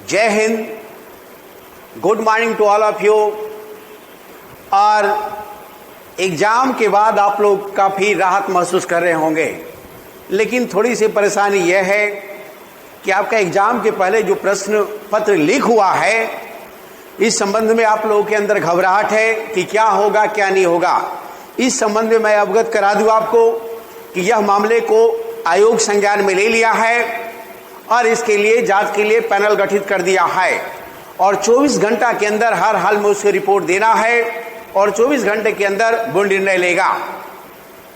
जय हिंद, good morning to all of you. और एग्जाम के बाद आप लोग काफ़ी राहत महसूस कर रहे होंगे, लेकिन थोड़ी सी परेशानी यह है कि आपका एग्जाम के पहले जो प्रश्न पत्र लीक हुआ है, इस संबंध में आप लोगों के अंदर घबराहट है कि क्या होगा क्या नहीं होगा। इस संबंध में मैं अवगत करा दूं आपको कि यह मामले को आयोग संज्ञान में ले लिया है और इसके लिए जांच के लिए पैनल गठित कर दिया है और 24 घंटा के अंदर हर हाल में उसकी रिपोर्ट देना है और 24 घंटे के अंदर वो निर्णय लेगा।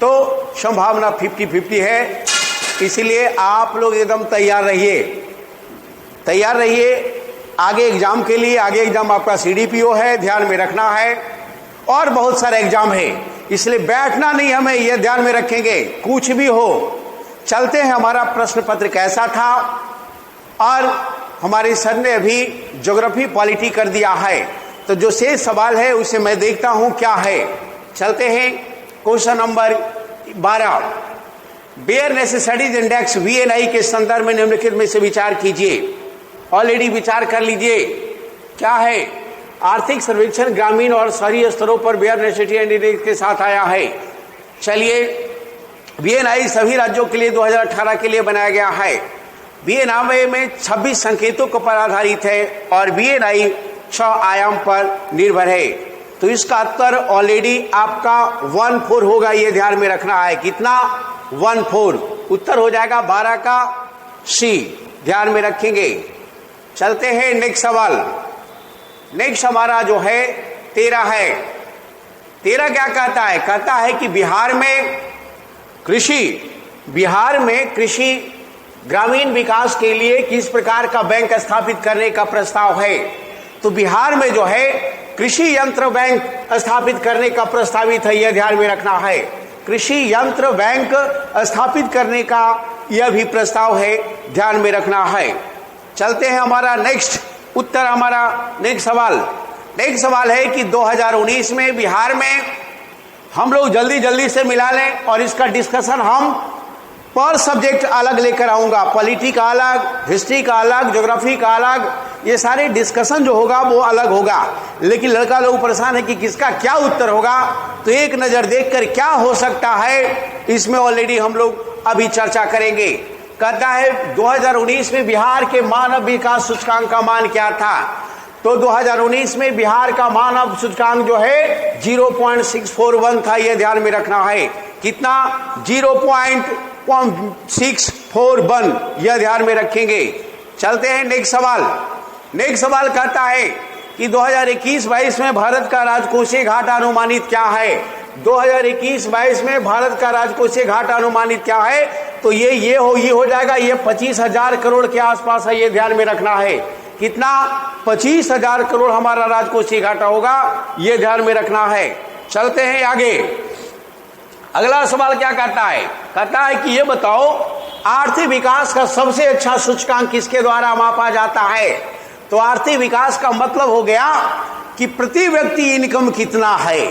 तो संभावना 50-50 है, इसलिए आप लोग एकदम तैयार रहिए आगे एग्जाम के लिए। आगे एग्जाम आपका CDPO है, ध्यान में रखना है, और बहुत सारे एग्जाम है, इसलिए बैठना नहीं, हमें यह ध्यान में रखेंगे कुछ भी हो। चलते हैं हमारा प्रश्न पत्र कैसा था, और हमारे सर ने अभी ज्योग्राफी पॉलिटी कर दिया है, तो जो शेष सवाल है उसे मैं देखता हूं क्या है। चलते हैं question number 12। Bear necessities index VNI के संदर्भ में निम्नलिखित में से विचार कीजिए। ऑलरेडी विचार कर लीजिए क्या है। आर्थिक सर्वेक्षण ग्रामीण और शहरी स्तरों पर बेयर नेसेसिटी इंडेक्स के साथ आया है। चलिए, VNI सभी राज्यों के लिए 2018 के लिए बनाया गया है। VNI में 26 संकेतों पर आधारित है और VNI 6 आयाम पर निर्भर है। तो इसका उत्तर ऑलरेडी आपका 14 होगा, ये ध्यान में रखना है। कितना? 14 उत्तर हो जाएगा 12 का C, ध्यान में रखेंगे। चलते हैं नेक्स्ट सवाल। नेक्स्ट हमारा जो है 13 है। 13 क्या कहता है? कहता है कि बिहार में कृषि ग्रामीण विकास के लिए किस प्रकार का बैंक स्थापित करने का प्रस्ताव है। तो बिहार में जो है कृषि यंत्र बैंक स्थापित करने का प्रस्तावित है, यह ध्यान में रखना है। कृषि यंत्र बैंक स्थापित करने का यह भी प्रस्ताव है, ध्यान में रखना है। चलते हैं हमारा नेक्स्ट उत्तर, हमारा नेक्स्ट सवाल है कि 2019 में बिहार में हम लोग जल्दी से मिला लें और इसका डिस्कशन हम पर सब्जेक्ट अलग लेकर आऊंगा। पॉलिटी का अलग, हिस्ट्री का अलग, ज्योग्राफी का अलग, ये सारे डिस्कशन जो होगा वो अलग होगा। लेकिन लड़का लोग परेशान है कि किसका क्या उत्तर होगा, तो एक नजर देखकर क्या हो सकता है इसमें ऑलरेडी हम लोग अभी चर्चा करेंगे। कहता है 2019 में बिहार के मानव विकास सूचकांक का मान क्या था। तो 2019 में बिहार का मानव सूचकांक जो है 0.641 था, यह ध्यान में रखना है। कितना? 0.641, यह ध्यान में रखेंगे। चलते हैं नेक्स्ट सवाल कहता है कि 2021-22 में भारत का राजकोषीय घाटा अनुमानित क्या है। 2021-22 में भारत का राजकोषीय घाटा अनुमानित क्या है। तो ये हो जाएगा, ये 25,000 करोड़ के आसपास है, ये ध्यान में रखना है। कितना? 25,000 करोड़ हमारा राजकोषीय घाटा होगा, ये ध्यान में रखना है। चलते हैं आगे। अगला सवाल क्या कहता है? कहता है कि ये बताओ आर्थिक विकास का सबसे अच्छा सूचकांक किसके द्वारा मापा जाता है। तो आर्थिक विकास का मतलब हो गया कि प्रति व्यक्ति इनकम कितना है,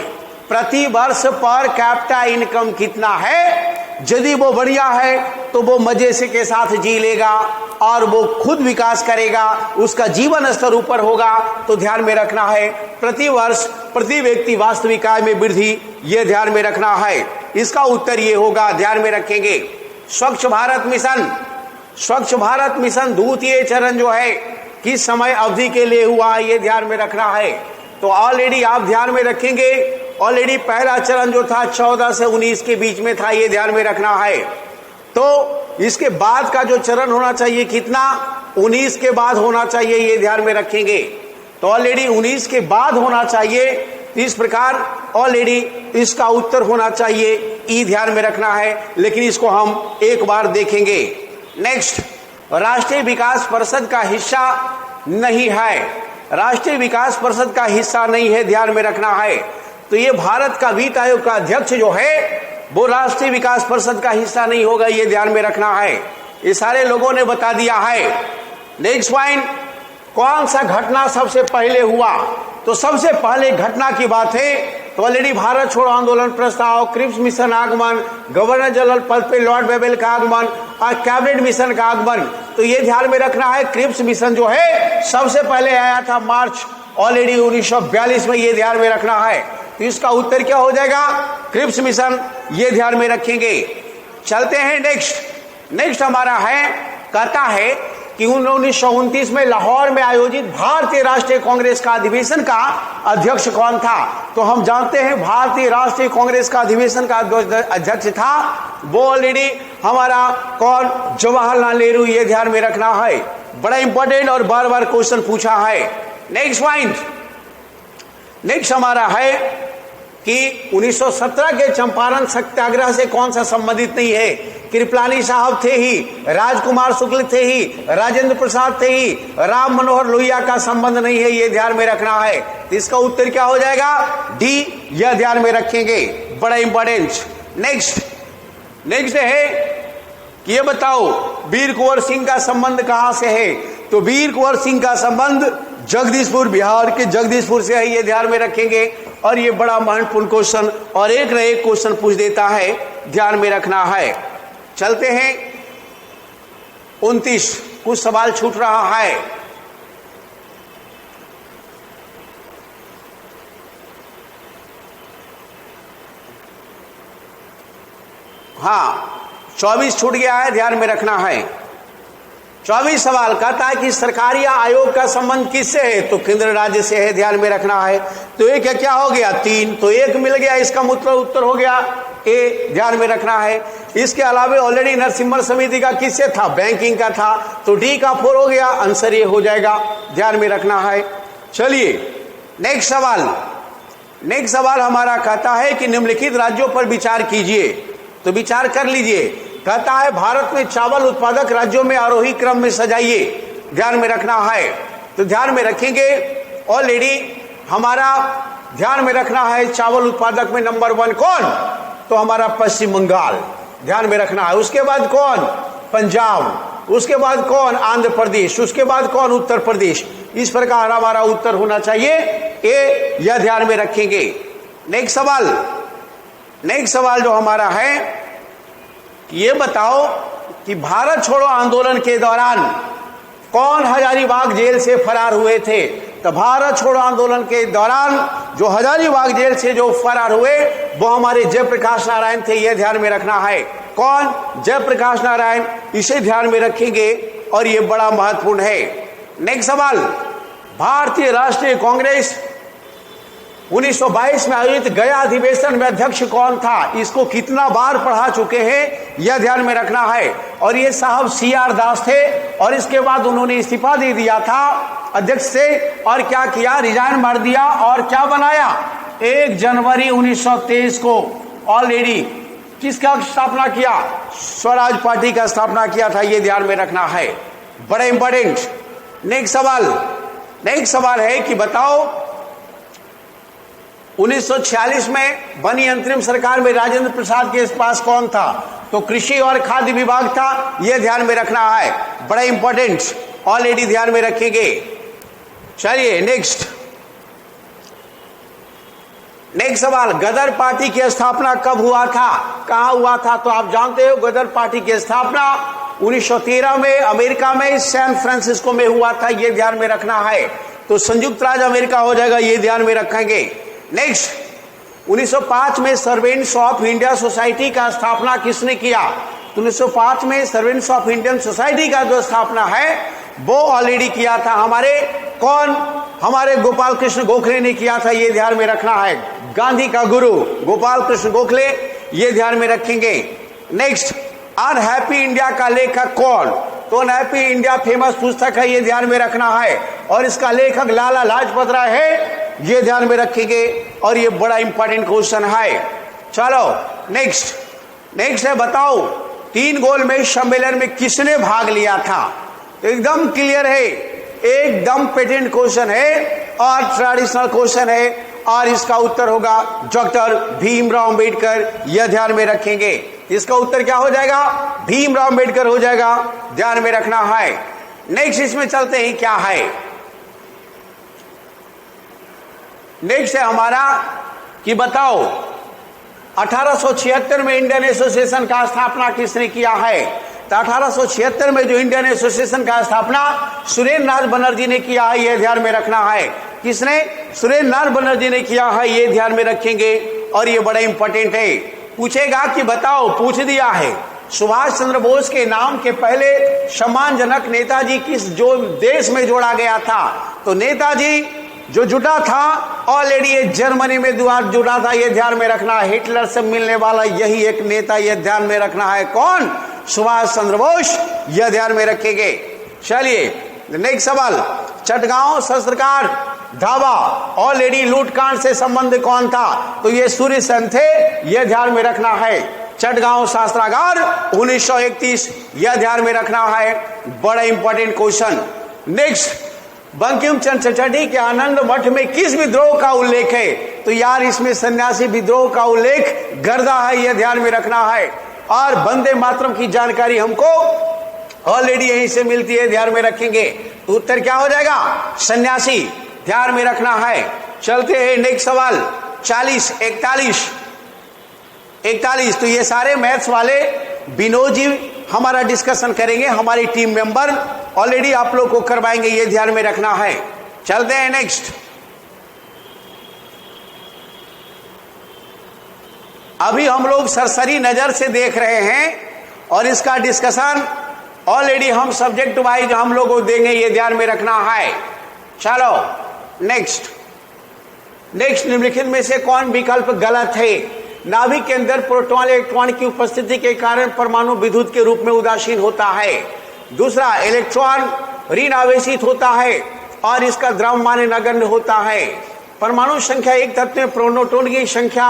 प्रति वर्ष पर कैपिटा इनकम कितना है। यदि वो बढ़िया है तो वो मजे से के साथ जी लेगा और वो खुद विकास करेगा, उसका जीवन स्तर ऊपर होगा। तो ध्यान में रखना है प्रति वर्ष प्रति व्यक्ति वास्तविक आय में वृद्धि, ये ध्यान में रखना है। इसका उत्तर ये होगा, ध्यान में रखेंगे। स्वच्छ भारत मिशन द्वितीय चरण जो है किस समय अवधि के लिए हुआ है, ये ध्यान में रखना है। तो ऑलरेडी आप ध्यान में रखेंगे, ऑलरेडी पहला चरण जो था 14 से 19 के बीच में था, ये ध्यान में रखना है। तो इसके बाद का जो चरण होना चाहिए कितना? 19 के बाद होना चाहिए, ये ध्यान में रखेंगे। तो ऑलरेडी 19 के बाद होना चाहिए, इस प्रकार ऑलरेडी इसका उत्तर होना चाहिए, ई ध्यान में रखना है। लेकिन इसको हम एक बार देखेंगे। नेक्स्ट, राष्ट्रीय विकास परिषद का हिस्सा नहीं है। राष्ट्रीय विकास परिषद का हिस्सा नहीं है, ध्यान में रखना है। तो ये भारत का वित्त आयोग का अध्यक्ष जो है वो राष्ट्रीय विकास परिषद का हिस्सा नहीं होगा, ये ध्यान में रखना है। ये सारे लोगों ने बता दिया है। नेक्स्ट पॉइंट, कौन सा घटना सबसे पहले हुआ। तो सबसे पहले घटना की बात है तो तो ऑलरेडी भारत छोड़ो आंदोलन प्रस्ताव, क्रिप्स मिशन आगमन, गवर्नर जनरल पद पे लॉर्ड वेबल का आगमन और कैबिनेट मिशन का आगमन। तो ये ध्यान में रखना है, क्रिप्स मिशन जो है सबसे पहले आया था मार्च ऑलरेडी 1942 में, ये ध्यान में रखना है। तो इसका उत्तर क्या हो जाएगा? क्रिप्स मिशन, ये ध्यान में रखेंगे। चलते हैं नेक्स्ट हमारा है, कहता है कि 1929 में लाहौर में आयोजित भारतीय राष्ट्रीय कांग्रेस का अधिवेशन का अध्यक्ष कौन था? तो हम जानते हैं भारतीय राष्ट्रीय कांग्रेस का अधिवेशन का अध्यक्ष था वो ऑलरेडी हमारा कौन? जवाहरलाल नेहरू, ये ध्यान में रखना है, बड़ा इंपॉर्टेंट और बार बार क्वेश्चन पूछा है। नेक्स्ट पॉइंट, नेक्स्ट हमारा है कि 1917 के चंपारण सत्याग्रह से कौन सा संबंधित नहीं है? कृपलानी साहब थे ही, राजकुमार शुक्ल थे ही, राजेंद्र प्रसाद थे ही, राम मनोहर लोहिया का संबंध नहीं है, ये ध्यान में रखना है। तो इसका उत्तर क्या हो जाएगा? डी, यह ध्यान में रखेंगे, बड़ा इंपॉर्टेंट। नेक्स्ट है कि ये बताओ वीर कुंवर सिंह का संबंध कहां से है? तो वीर कुंवर सिंह का संबंध जगदीशपुर, बिहार के जगदीशपुर से है, ये ध्यान में रखेंगे। और ये बड़ा महत्वपूर्ण क्वेश्चन और एक न एक क्वेश्चन पूछ देता है, ध्यान में रखना है। चलते हैं 29, कुछ सवाल छूट रहा है। हाँ, 24 छूट गया है, ध्यान में रखना है। 24 सवाल कहता है कि सरकारी आयोग का संबंध किससे है? तो केंद्र राज्य से है, ध्यान में रखना है। तो एक क्या हो गया? 3, तो एक मिल गया, इसका मतलब उत्तर हो गया ए, ध्यान में रखना है। इसके अलावा ऑलरेडी नरसिम्हा समिति का किससे था? बैंकिंग का था, तो डी का 4 हो गया, आंसर ये हो जाएगा, ध्यान में रखना है। चलिए नेक्स्ट सवाल हमारा कहता है कि निम्नलिखित राज्यों पर विचार कीजिए। तो विचार कर लीजिए, कहता है भारत में चावल उत्पादक राज्यों में आरोही क्रम में सजाइए, ध्यान में रखना है। तो ध्यान में रखेंगे, ऑलरेडी हमारा ध्यान में रखना है चावल उत्पादक में नंबर 1 कौन? तो हमारा पश्चिम बंगाल, ध्यान में रखना है। उसके बाद कौन? पंजाब। उसके बाद कौन? आंध्र प्रदेश। उसके बाद कौन? उत्तर प्रदेश। इस प्रकार हमारा उत्तर होना चाहिए ए, यह ध्यान में रखेंगे। नेक्स्ट सवाल जो हमारा है, ये बताओ कि भारत छोड़ो आंदोलन के दौरान कौन हजारीबाग जेल से फरार हुए थे? तो भारत छोड़ो आंदोलन के दौरान जो हजारीबाग जेल से जो फरार हुए वो हमारे जयप्रकाश नारायण थे, यह ध्यान में रखना है। कौन? जयप्रकाश नारायण, इसे ध्यान में रखेंगे और यह बड़ा महत्वपूर्ण है। नेक्स्ट सवाल, भारतीय राष्ट्रीय कांग्रेस 1922 में आयोजित गया अधिवेशन में अध्यक्ष कौन था? इसको कितना बार पढ़ा चुके हैं, यह ध्यान में रखना है। और ये साहब CR दास थे और इसके बाद उन्होंने इस्तीफा दे दिया था अध्यक्ष से और क्या किया? रिजाइन मार दिया और क्या बनाया? 1 जनवरी 1923 को ऑलरेडी किसका स्थापना किया? स्वराज पार्टी का स्थापना किया था, यह ध्यान में रखना है, बड़ा इंपॉर्टेंट। नेक्स्ट सवाल है कि बताओ 1946 में बनी अंतरिम सरकार में राजेंद्र प्रसाद के पास कौन था? तो कृषि और खाद्य विभाग था, यह ध्यान में रखना है, बड़ा इंपॉर्टेंट, ऑलरेडी ध्यान में रखेंगे। चलिए नेक्स्ट सवाल, गदर पार्टी की स्थापना कब हुआ था? कहां हुआ था? तो आप जानते हो गदर पार्टी की स्थापना 1913 में अमेरिका में सैन फ्रांसिस्को में हुआ था, यह ध्यान में रखना है। तो संयुक्त राज्य अमेरिका हो जाएगा, यह ध्यान में रखेंगे। नेक्स्ट, 1905 में सर्वेंट्स ऑफ इंडिया सोसाइटी का स्थापना किसने किया? तो 1905 में सर्वेंट्स ऑफ इंडियन सोसाइटी का जो स्थापना है वो ऑलरेडी किया था हमारे कौन? हमारे गोपाल कृष्ण गोखले ने किया था, ये ध्यान में रखना है। गांधी का गुरु गोपाल कृष्ण गोखले, ये ध्यान में रखेंगे। नेक्स्ट, अनहैप्पी इंडिया का लेखक कौन? तो अनहैप्पी इंडिया फेमस पुस्तक है, ये ध्यान में रखना है और इसका लेखक लाला लाजपत राय है, ये ध्यान में रखेंगे और ये बड़ा इंपॉर्टेंट क्वेश्चन है। चलो नेक्स्ट है, बताओ 3 गोल मेज सम्मेलन में किसने भाग लिया था? एकदम क्लियर है, एकदम पेटेंट क्वेश्चन है और ट्रेडिशनल क्वेश्चन है और इसका उत्तर होगा डॉक्टर भीमराव अंबेडकर, यह ध्यान में रखेंगे। इसका उत्तर क्या हो जाएगा? भीमराव अंबेडकर हो जाएगा, ध्यान में रखना है। नेक्स्ट इसमें चलते हैं, क्या है? नेक्स्ट है हमारा कि बताओ 1876 में इंडियन एसोसिएशन का स्थापना किसने किया है? तो 1876 में जो इंडियन एसोसिएशन का स्थापना सुरेंद्र नाथ बनर्जी ने किया है, यह ध्यान में रखना है। किसने? सुरेंद्र नाथ बनर्जी ने किया है, ये ध्यान में रखेंगे। और ये बड़ा इंपॉर्टेंट है। पूछेगा कि बताओ, पूछ दिया है, सुभाष चंद्र बोस के नाम के पहले सम्मानजनक नेताजी किस जो देश में जोड़ा गया था? तो नेताजी जो जुटा था ऑलरेडी ये जर्मनी में जुटा था, ये ध्यान में रखना है। हिटलर से मिलने वाला यही एक नेता, ये ध्यान में रखना है। कौन? सुभाष चंद्र बोस, यह ध्यान में रखेंगे। चलिए नेक्स्ट सवाल, चटगांव शस्त्रकार ढाबा ऑलरेडी लूटकांड से संबंध कौन था? तो ये सूर्य सेन थे, यह ध्यान में रखना है। चटगांव शस्त्रागार 1931, यह ध्यान में रखना है। बड़ा important question. Next, Bankim Chandra Chatterjee के आनंद मठ में किस विद्रोह का उल्लेख है? तो यार इसमें सन्यासी विद्रोह का उल्लेख गर्दा है, यह ध्यान में रखना है। और वंदे मातरम की जानकारी हमको ऑलरेडी यहीं से मिलती है, ध्यान में रखेंगे। तो उत्तर क्या हो जाएगा? सन्यासी, ध्यान में रखना है। चलते हैं नेक्स्ट सवाल, 40, 41। तो ये सारे मैथ्स वाले विनोद जी हमारा डिस्कशन करेंगे, हमारी टीम मेंबर ऑलरेडी आप लोग को करवाएंगे, ये ध्यान में रखना है। चलते हैं नेक्स्ट। अभी हम लोग सरसरी नजर से देख रहे हैं और इसका डिस्कशन ऑलरेडी हम सब्जेक्ट वाइज हम लोग को देंगे, ये ध्यान में रखना है। चलो नेक्स्ट, निम्नलिखित में से कौन विकल्प गलत है? नाभिक के अंदर प्रोटॉन इलेक्ट्रॉन की उपस्थिति के कारण परमाणु विद्युत के रूप में उदासीन होता है। दूसरा, इलेक्ट्रॉन ऋण आवेशित होता है और इसका द्रव्यमान नगण्य होता है। परमाणु संख्या एक तत्व में प्रोटॉन की संख्या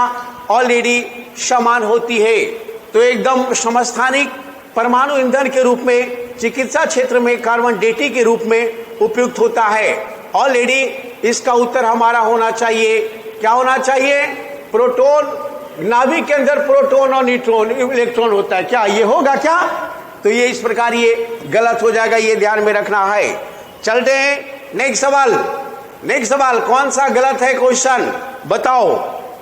ऑलरेडी समान होती है। तो एकदम समस्थानिक परमाणु ईंधन के रूप में चिकित्सा क्षेत्र में कार्बन डेटी के रूप में उपयुक्त होता है। ऑलरेडी इसका उत्तर हमारा होना चाहिए, क्या होना चाहिए? प्रोटॉन, नाभिक के अंदर प्रोटॉन और न्यूट्रॉन इलेक्ट्रॉन होता है, क्या ये होगा क्या? तो ये इस प्रकार ये गलत हो जाएगा, ये ध्यान में रखना है। चलते हैं नेक्स्ट सवाल, कौन सा गलत है क्वेश्चन? बताओ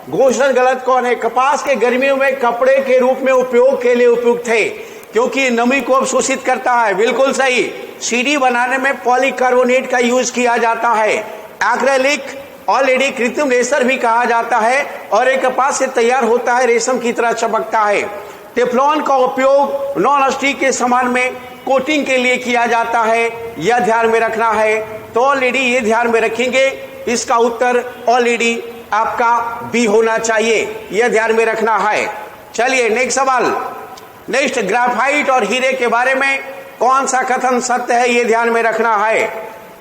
क्वेश्चन गलत कौन है? कपास के गर्मियों में कपड़े के रूप में उपयोग के लिए उपयुक्त है क्योंकि नमी को अवशोषित करता है, बिल्कुल सही। सीढ़ी बनाने में पॉलीकार्बोनेट का यूज किया जाता है। एक्रेलिक ऑलरेडी कृत्रिम रेशर भी कहा जाता है और एक कपास से तैयार होता है, रेशम की तरह चमकता है। टेफ्लॉन का उपयोग नॉन स्टिक के सामान में कोटिंग के लिए किया जाता है, यह ध्यान में रखना है। तो ऑलरेडी ये ध्यान में रखेंगे, इसका उत्तर ऑलरेडी आपका बी होना चाहिए, यह ध्यान में रखना है। चलिए नेक्स्ट सवाल, ग्राफाइट और हीरे के बारे में कौन सा कथन सत्य है, यह ध्यान में रखना है।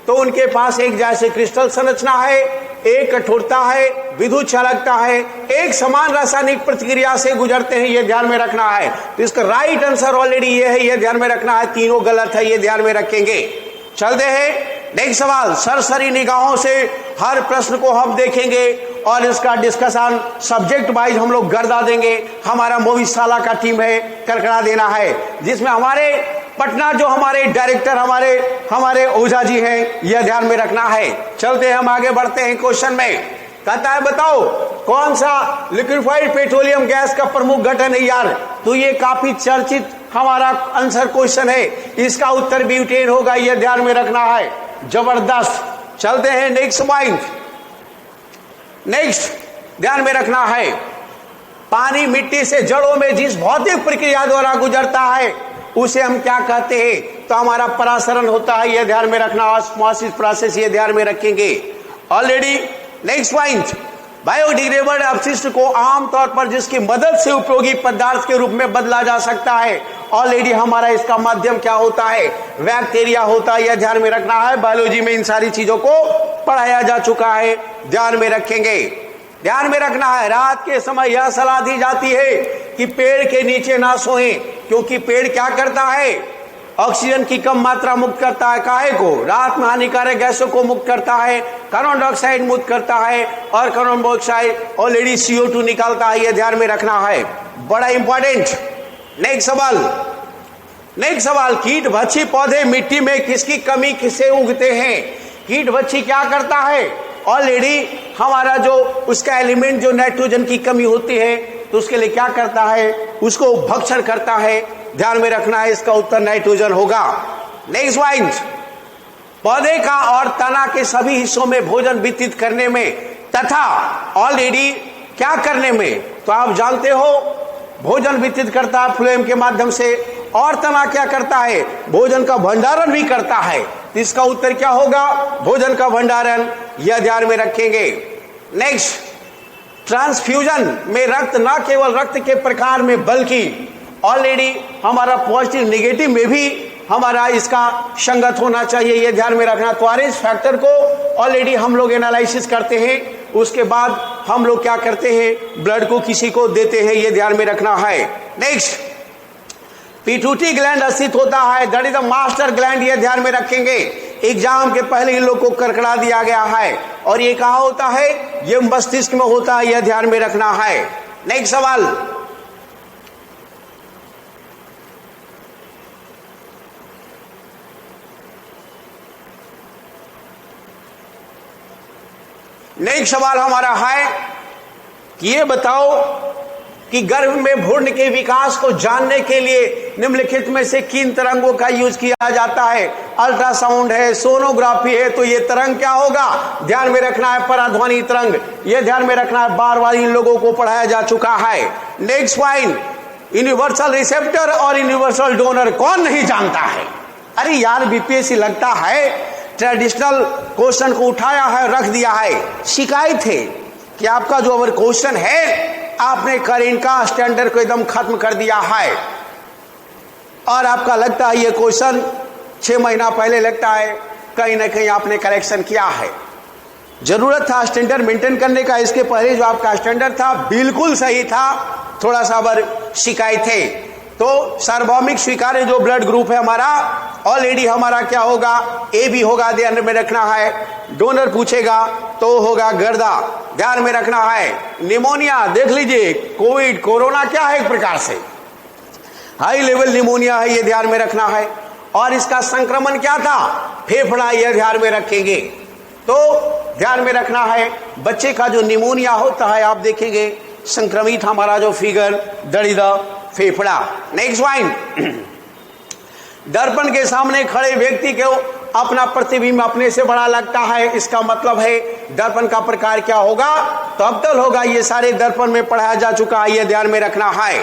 तो उनके पास एक जैसे क्रिस्टल संरचना है, एक कठोरता है, विद्युत चालकता है, एक समान रासायनिक प्रतिक्रिया से गुजरते हैं, यह ध्यान में रखना है। तो इसका राइट आंसर ऑलरेडी ये है, यह ध्यान में रखना है। तीनों गलत है, यह ध्यान में रखेंगे। चलते हैं नेक्स्ट सवाल, सरसरी निगाहों से हर प्रश्न को हम देखेंगे और इसका डिस्कशन सब्जेक्ट वाइज हम लोग गर्दा देंगे। हमारा मोविशाला का टीम है, करकड़ा देना है, जिसमें हमारे पटना जो हमारे डायरेक्टर हमारे ओझा जी हैं, यह ध्यान में रखना है। चलते हम आगे बढ़ते हैं क्वेश्चन में। कहता है बताओ कौन सा लिक्विफाइड पेट्रोलियम गैस का प्रमुख घटक है यार? तो ये काफी चर्चित हमारा आंसर क्वेश्चन है, इसका उत्तर ब्यूटेन होगा, यह ध्यान में रखना है। जबरदस्त। चलते हैं नेक्स्ट पॉइंट। नेक्स्ट ध्यान में रखना है, पानी मिट्टी से जड़ों में जिस भौतिक प्रक्रिया द्वारा गुजरता है उसे हम क्या कहते हैं? तो हमारा परासरण होता है, यह ध्यान में रखना। ऑस्मोसिस प्रोसेस, यह ध्यान में रखेंगे ऑलरेडी। नेक्स्ट पॉइंट, बायोडिग्रेडेबल अपशिष्ट को आमतौर पर जिसकी मदद से उपयोगी पदार्थ के रूप में बदला जा सकता है, ऑलरेडी हमारा इसका माध्यम क्या होता है? बैक्टीरिया होता है, यह ध्यान में रखना है। बायोलॉजी में इन सारी चीजों को पढ़ाया जा चुका है, ध्यान में रखेंगे। ध्यान में रखना है, रात के समय यह सलाह दी जाती है कि पेड़ के नीचे ना सोएं, क्योंकि पेड़ क्या करता है? ऑक्सीजन की कम मात्रा मुक्त करता है, काहे को? रात में हानिकारक गैसों को मुक्त करता है, कार्बन डाइऑक्साइड मुक्त करता है और कार्बन डाइऑक्साइड ऑलरेडी CO2 निकालता है, यह ध्यान में रखना है, बड़ा इंपॉर्टेंट। नेक्स्ट सवाल, कीट भक्षी पौधे मिट्टी में किसकी कमी से उगते हैं? कीट भक्षी क्या करता है? ऑलरेडी हमारा जो उसका एलिमेंट जो नाइट्रोजन की कमी होती है तो उसके लिए क्या करता है, उसको भक्षण करता है। ध्यान में रखना है, इसका उत्तर नाइट्रोजन होगा। नेक्स्ट पॉइंट, पौधे का और तना के सभी हिस्सों में भोजन वितरित करने में तथा ऑलरेडी क्या करने में, तो आप जानते हो भोजन वितरित करता है फ्लोएम के माध्यम से, और तना क्या करता है, भोजन का भंडारण भी करता है। तो इसका उत्तर क्या होगा, भोजन का भंडारण, यह ध्यान में रखेंगे। नेक्स्ट, ट्रांसफ्यूजन में रक्त न केवल रक्त के प्रकार में बल्कि ऑलरेडी हमारा पॉजिटिव नेगेटिव में भी हमारा इसका संगत होना चाहिए, यह ध्यान में रखना। तो आरएच फैक्टर को ऑलरेडी हम लोग एनालिसिस करते हैं, उसके बाद हम लोग क्या करते हैं, ब्लड को किसी को देते हैं, यह ध्यान में रखना है। नेक्स्ट, पिट्यूटरी ग्लैंड स्थित होता है, that is the master gland, यह ध्यान में रखेंगे। एग्जाम के पहले इन लोग को करकड़ा दिया गया है, और ये कहां होता है, ये मस्तिष्क में होता है, यह ध्यान में रखना है। नेक्स्ट सवाल, नेक्स्ट सवाल हमारा है कि ये बताओ कि गर्भ में भ्रूण के विकास को जानने के लिए निम्नलिखित में से किन तरंगों का यूज किया जाता है। अल्ट्रासाउंड है, सोनोग्राफी है, तो ये तरंग क्या होगा, ध्यान में रखना है, पराध्वनि तरंग, ये ध्यान में रखना है, बार बार इन लोगों को पढ़ाया जा चुका है। नेक्स्ट पॉइंट, यूनिवर्सल रिसेप्टर और यूनिवर्सल डोनर कौन नहीं जानता है। अरे यार, बीपीएससी लगता है ट्रेडिशनल क्वेश्चन को उठाया है, रख दिया है। शिकायत है कि आपका जो अवर क्वेश्चन है आपने करेंट का स्टैंडर्ड को एकदम खत्म कर दिया है, और आपका लगता है ये क्वेश्चन 6 महीना पहले लगता है कहीं ना कहीं आपने करेक्शन किया है। जरूरत था स्टैंडर्ड मेंटेन करने का, इसके पहले जो आपका स्टैंडर्ड था बिल्कुल सही था, थोड़ा सा अबर शिकायत है। तो सार्वभौमिक स्वीकार्य जो ब्लड ग्रुप है हमारा, ऑलरेडी हमारा क्या होगा, ए भी होगा, ध्यान में रखना है। डोनर पूछेगा तो होगा गर्दा, ध्यान में रखना है। निमोनिया देख लीजिए, कोविड कोरोना क्या है, एक प्रकार से हाई लेवल निमोनिया है, ये ध्यान में रखना है। और इसका संक्रमण क्या था, फेफड़ा, यह ध्यान में रखेंगे। तो ध्यान में रखना है, बच्चे का जो निमोनिया होता है आप देखेंगे संक्रमित हमारा जो फिगर दर्द फेफड़ा। नेक्स्ट पॉइंट, दर्पण के सामने खड़े व्यक्ति को अपना प्रतिबिंब अपने से बड़ा लगता है, इसका मतलब है दर्पण का प्रकार क्या होगा, तो अब्दल होगा। ये सारे दर्पण में पढ़ाया जा चुका है, ये ध्यान में रखना है।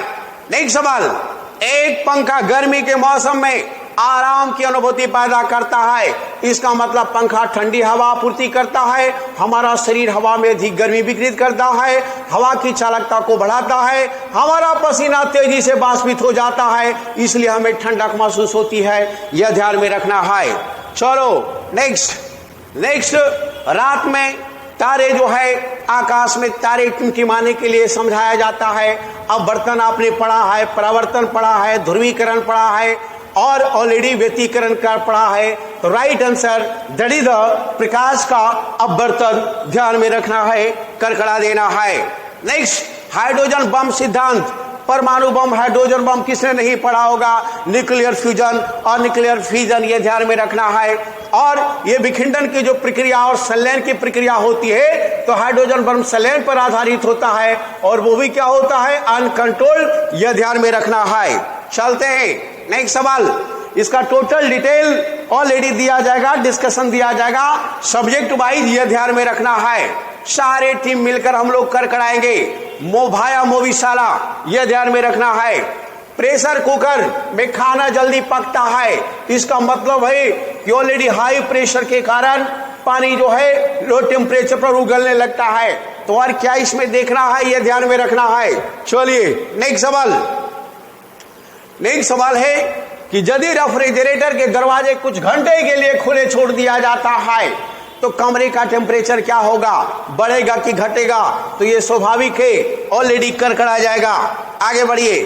नेक्स्ट सवाल, एक पंखा गर्मी के मौसम में आराम की अनुभूति पैदा करता है, इसका मतलब पंखा ठंडी हवा आपूर्ति करता है, हमारा शरीर हवा में अधिक गर्मी विकृत करता है, हवा की चालकता को बढ़ाता है, हमारा पसीना तेजी से बाष्पित हो जाता है, इसलिए हमें ठंडक महसूस होती है, यह ध्यान में रखना है। चलो नेक्स्ट, रात में तारे जो है आकाश में तारे टिमटिमाने के लिए समझाया जाता है। अब बर्तन आपने पढ़ा है, परावर्तन पढ़ा है, ध्रुवीकरण पढ़ा है, और ऑलरेडी व्यतिकरण का पढ़ा है। तो right answer that is the प्रकाश का अपवर्तन, ध्यान में रखना है, करकड़ा देना है। नेक्स्ट, हाइड्रोजन बम सिद्धांत, परमाणु बम, हाइड्रोजन बम किसने नहीं पढ़ा होगा, न्यूक्लियर फ्यूजन और न्यूक्लियर फिजन, ये ध्यान में रखना है। और ये विखंडन की जो प्रक्रिया और संलयन की प्रक्रिया होती है, तो हाइड्रोजन बम संलयन पर आधारित होता है, और वो भी क्या होता है, अनकंट्रोल्ड, यह ध्यान में रखना है। चलते हैं नेक्स्ट सवाल, इसका टोटल डिटेल ऑलरेडी दिया जाएगा, डिस्कशन दिया जाएगा सब्जेक्ट वाइज, यह ध्यान में रखना है। सारे टीम मिलकर हम लोग कर कराएंगे, मोभाया मोविशाला, यह ध्यान में रखना है। प्रेशर कुकर में खाना जल्दी पकता है, इसका मतलब है कि ऑलरेडी हाई प्रेशर के कारण पानी जो है लो टेम्परेचर पर उगलने लगता है। तो और क्या इसमें देखना है, यह ध्यान में रखना है। चलिए नेक्स्ट सवाल है कि यदि रेफ्रिजरेटर के दरवाजे कुछ घंटे के लिए खुले छोड़ दिया जाता है तो कमरे का टेम्परेचर क्या होगा, बढ़ेगा कि घटेगा, तो ये स्वाभाविक है, ऑलरेडी करकड़ा जाएगा। आगे बढ़िए,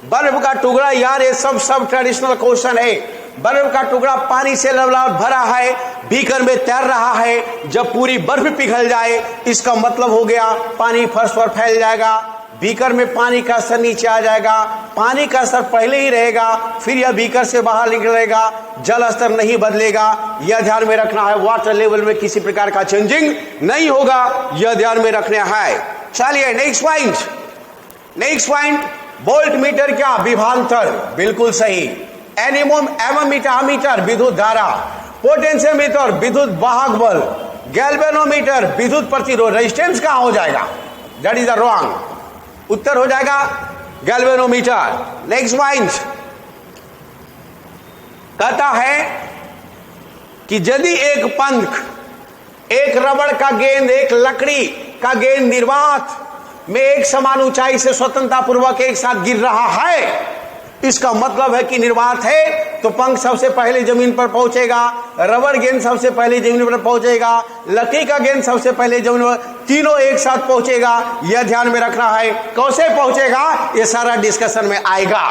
बर्फ का टुकड़ा, यार ये सब ट्रेडिशनल क्वेश्चन है। बर्फ का टुकड़ा पानी से लवलाट भरा है, बीकर में तैर रहा है, जब पूरी बर्फ पिघल जाए इसका मतलब हो गया पानी फर्श पर फैल जाएगा। बीकर में पानी का स्तर नीचे आ जाएगा, पानी का स्तर पहले ही रहेगा, फिर यह बीकर से बाहर निकलेगा, जल स्तर नहीं बदलेगा, यह ध्यान में रखना है। वाटर लेवल में किसी प्रकार का चेंजिंग नहीं होगा, यह ध्यान में रखना है। चलिए नेक्स्ट पॉइंट, वोल्ट मीटर क्या? विभवांतर, बिल्कुल सही। एनीमोमीटर विद्युत धारा, पोटेंशियोमीटर विद्युत वाहक बल, गैल्वेनोमीटर विद्युत प्रतिरोध। रेजिस्टेंस कहां हो जाएगा? दैट इज द रॉन्ग उत्तर, हो जाएगा गैल्वेनोमीटर। नेक्स्ट पॉइंट कहता है कि यदि एक पंख, एक रबड़ का गेंद, एक लकड़ी का गेंद निर्वात में एक समान ऊंचाई से स्वतंत्रता पूर्वक एक साथ गिर रहा है, इसका मतलब है कि निर्वात है तो पंख सबसे पहले जमीन पर पहुंचेगा, रबड़ गेंद सबसे पहले जमीन पर पहुंचेगा, लकड़ी का गेंद सबसे पहले जमीन पर, तीनों एक साथ पहुंचेगा, यह ध्यान में रखना है। कैसे पहुंचेगा ये सारा डिस्कशन में आएगा।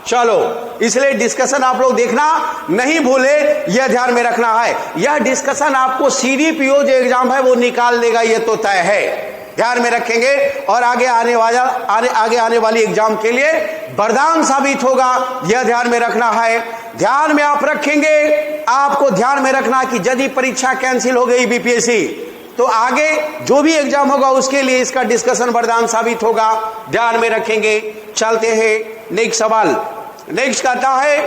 चलो, इसलिए डिस्कशन आप लोग देखना नहीं भूले, यह ध्यान में रखना है। यह डिस्कशन आपको सीडीपीओ जो एग्जाम है वो निकाल देगा, यह तो तय है, ध्यान में रखेंगे, और आगे आने वाली एग्जाम के लिए वरदान साबित होगा, यह ध्यान में रखना है। ध्यान में आप रखेंगे, आपको ध्यान में रखना कि यदि परीक्षा कैंसिल हो गई बीपीएससी, तो आगे जो भी एग्जाम होगा उसके लिए इसका डिस्कशन वरदान साबित होगा, ध्यान में रखेंगे। चलते हैं नेक्स्ट सवाल। नेक्स्ट कहता है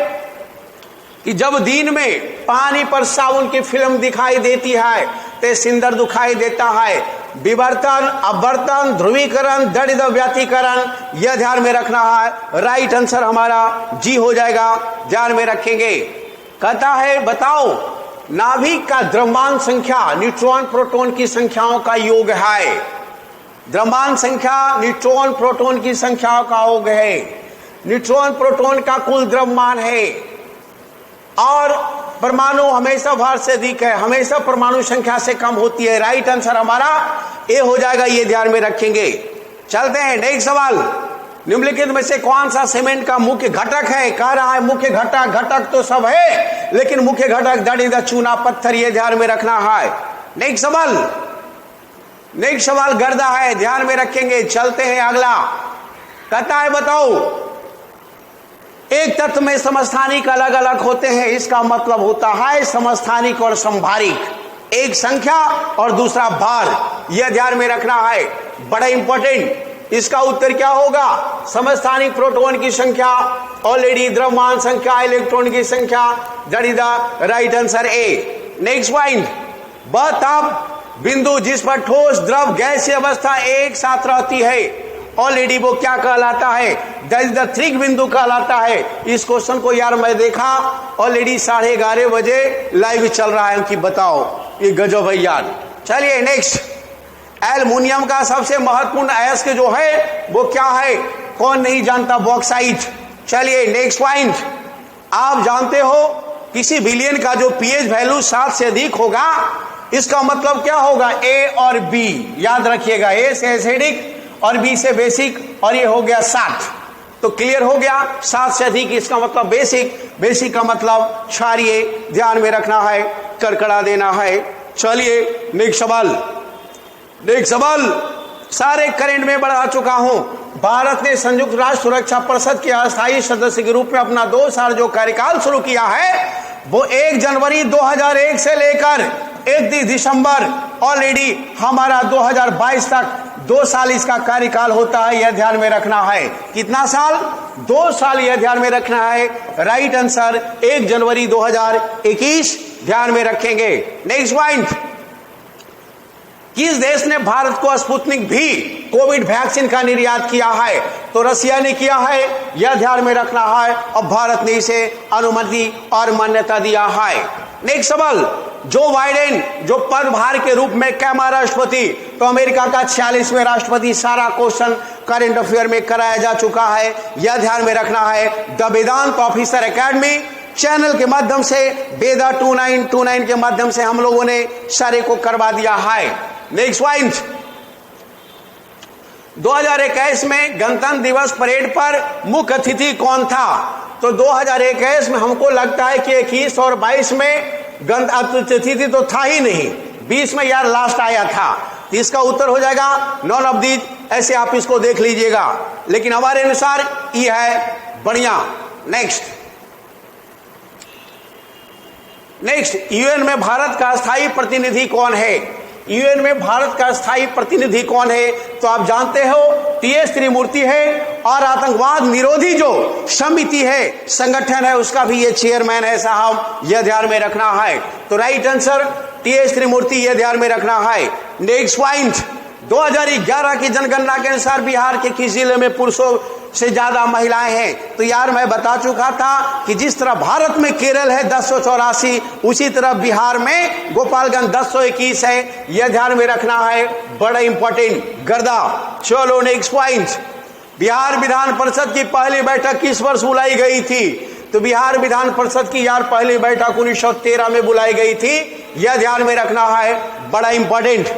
कि जब दिन में पानी पर साबुन की फिल्म दिखाई देती है तो सिंदूर दिखाई देता है। विवर्तन, अपवर्तन, ध्रुवीकरण, दृढ़ व्यतिकरण, यह ध्यान में रखना है। राइट आंसर हमारा जी हो जाएगा, ध्यान में रखेंगे। कहता है बताओ, नाभिक का द्रव्यमान संख्या न्यूट्रॉन प्रोटॉन की संख्याओं का योग है। द्रव्यमान संख्या न्यूट्रॉन प्रोटॉन की संख्याओं का योग है। न्यूट्रॉन प्रोटॉन का कुल द्रव्यमान है, और परमाणु हमेशा भार से अधिक है, हमेशा परमाणु संख्या से कम होती है। राइट आंसर हमारा ए हो जाएगा, ये ध्यान में रखेंगे। चलते हैं नेक्स्ट सवाल। निम्नलिखित में से कौन सा सीमेंट का मुख्य घटक है? कह रहा है मुख्य घटक तो सब है, लेकिन मुख्य घटक दड़ीदा चूना पत्थर, ये ध्यान में रखना है। नेक्स्ट सवाल गर्दा है, ध्यान में रखेंगे। चलते हैं अगला। कहता है बताओ, एक तत्व में समस्थानिक अलग अलग होते हैं, इसका मतलब होता है समस्थानिक और संभारिक। एक संख्या और दूसरा भार, यह ध्यान में रखना है, बड़ा इंपॉर्टेंट। इसका उत्तर क्या होगा? समस्थानिक प्रोटॉन की संख्या, ऑलरेडी द्रव्यमान संख्या, इलेक्ट्रॉन की संख्या, that is the right answer A. Next point, वह ताप बिंदु जिस पर ठोस, द्रव, गैसीय अवस्था एक साथ रहती है, ऑलरेडी वो क्या कहलाता है? दैट इज द त्रिक बिंदु कहलाता है। इस क्वेश्चन को यार मैं देखा, ऑलरेडी 11:30 बजे लाइव चल रहा है कि बताओ, ये गजब है यार। चलिए नेक्स्ट, एल्युमिनियम का सबसे महत्वपूर्ण अयस्क जो है वो क्या है? कौन नहीं जानता? बॉक्साइट। चलिए नेक्स्ट पॉइंट, आप जानते हो किसी विलियन का जो पीएच वैल्यू 7 से अधिक होगा, इसका मतलब क्या होगा? ए और बी, याद रखिएगा, ए से एसिडिक और बी से बेसिक, और ये हो गया 7। तो क्लियर हो गया, 7 से अधिक इसका मतलब बेसिक का मतलब क्षारीय, ध्यान में रखना है, करकड़ा देना है। चलिए नेक्स्ट सवाल, सारे करंट में बढ़ा चुका हूं। भारत ने संयुक्त राष्ट्र सुरक्षा परिषद के अस्थायी सदस्य के रूप में अपना 2 साल जो कार्यकाल शुरू किया है, वो 1 जनवरी 2001 से लेकर 31 दिसंबर ऑलरेडी हमारा 2022 तक 2 साल इसका कार्यकाल होता है, यह ध्यान में रखना है। कितना साल? 2 साल, यह ध्यान में रखना है। राइट आंसर 1 जनवरी 2021, ध्यान में रखेंगे। नेक्स्ट पॉइंट, किस देश ने भारत को स्पुतनिक भी कोविड वैक्सीन का निर्यात किया है? तो रसिया ने किया है, यह ध्यान में रखना है, और भारत ने इसे अनुमति और मान्यता दिया है। नेक्स्ट सवाल, जो बाइडेन जो पदभार के रूप में कैमा राष्ट्रपति, तो अमेरिका का 46वें राष्ट्रपति, सारा क्वेश्चन करंट अफेयर में कराया जा चुका है, यह ध्यान में रखना है। The Vedant officer academy channel के माध्यम से, वेदा 2929 के माध्यम से हम लोगों ने सारे को करवा दिया है। नेक्स्ट पॉइंट, 2021 में गणतंत्र दिवस परेड पर मुख्य अतिथि कौन था? तो 2021 में हमको लगता है कि 21 और 22 में गणतंत्र अतिथि तो था ही नहीं, 20 में यार लास्ट आया था। इसका उत्तर हो जाएगा नॉन ऑफ दीज ऐसे आप इसको देख लीजिएगा, लेकिन हमारे अनुसार ये है बढ़िया। नेक्स्ट, यूएन में भारत का स्थायी प्रतिनिधि कौन है? यूएन में भारत का स्थायी प्रतिनिधि कौन है? तो आप जानते हो टीएस त्रिमूर्ति है, और आतंकवाद निरोधी जो समिति है, संगठन है, उसका भी ये चेयरमैन है साहब, यह ध्यान में रखना है। तो राइट आंसर टीएस त्रिमूर्ति, यह ध्यान में रखना है। नेक्स्ट पॉइंट, 2011 की जनगणना के अनुसार बिहार के किस जिले में पुरुषों से ज्यादा महिलाएं हैं? तो यार मैं बता चुका था कि जिस तरह भारत में केरल है 1084, उसी तरह बिहार में गोपालगंज 1021 है, यह ध्यान में रखना है, बड़ा इंपॉर्टेंट गर्दा। चलो नेक्स्ट पॉइंट, बिहार विधान परिषद की पहली बैठक किस वर्ष बुलाई गई थी? तो बिहार विधान परिषद की यार पहली बैठक 1913 में बुलाई गई थी, यह ध्यान में रखना है, बड़ा इंपॉर्टेंट।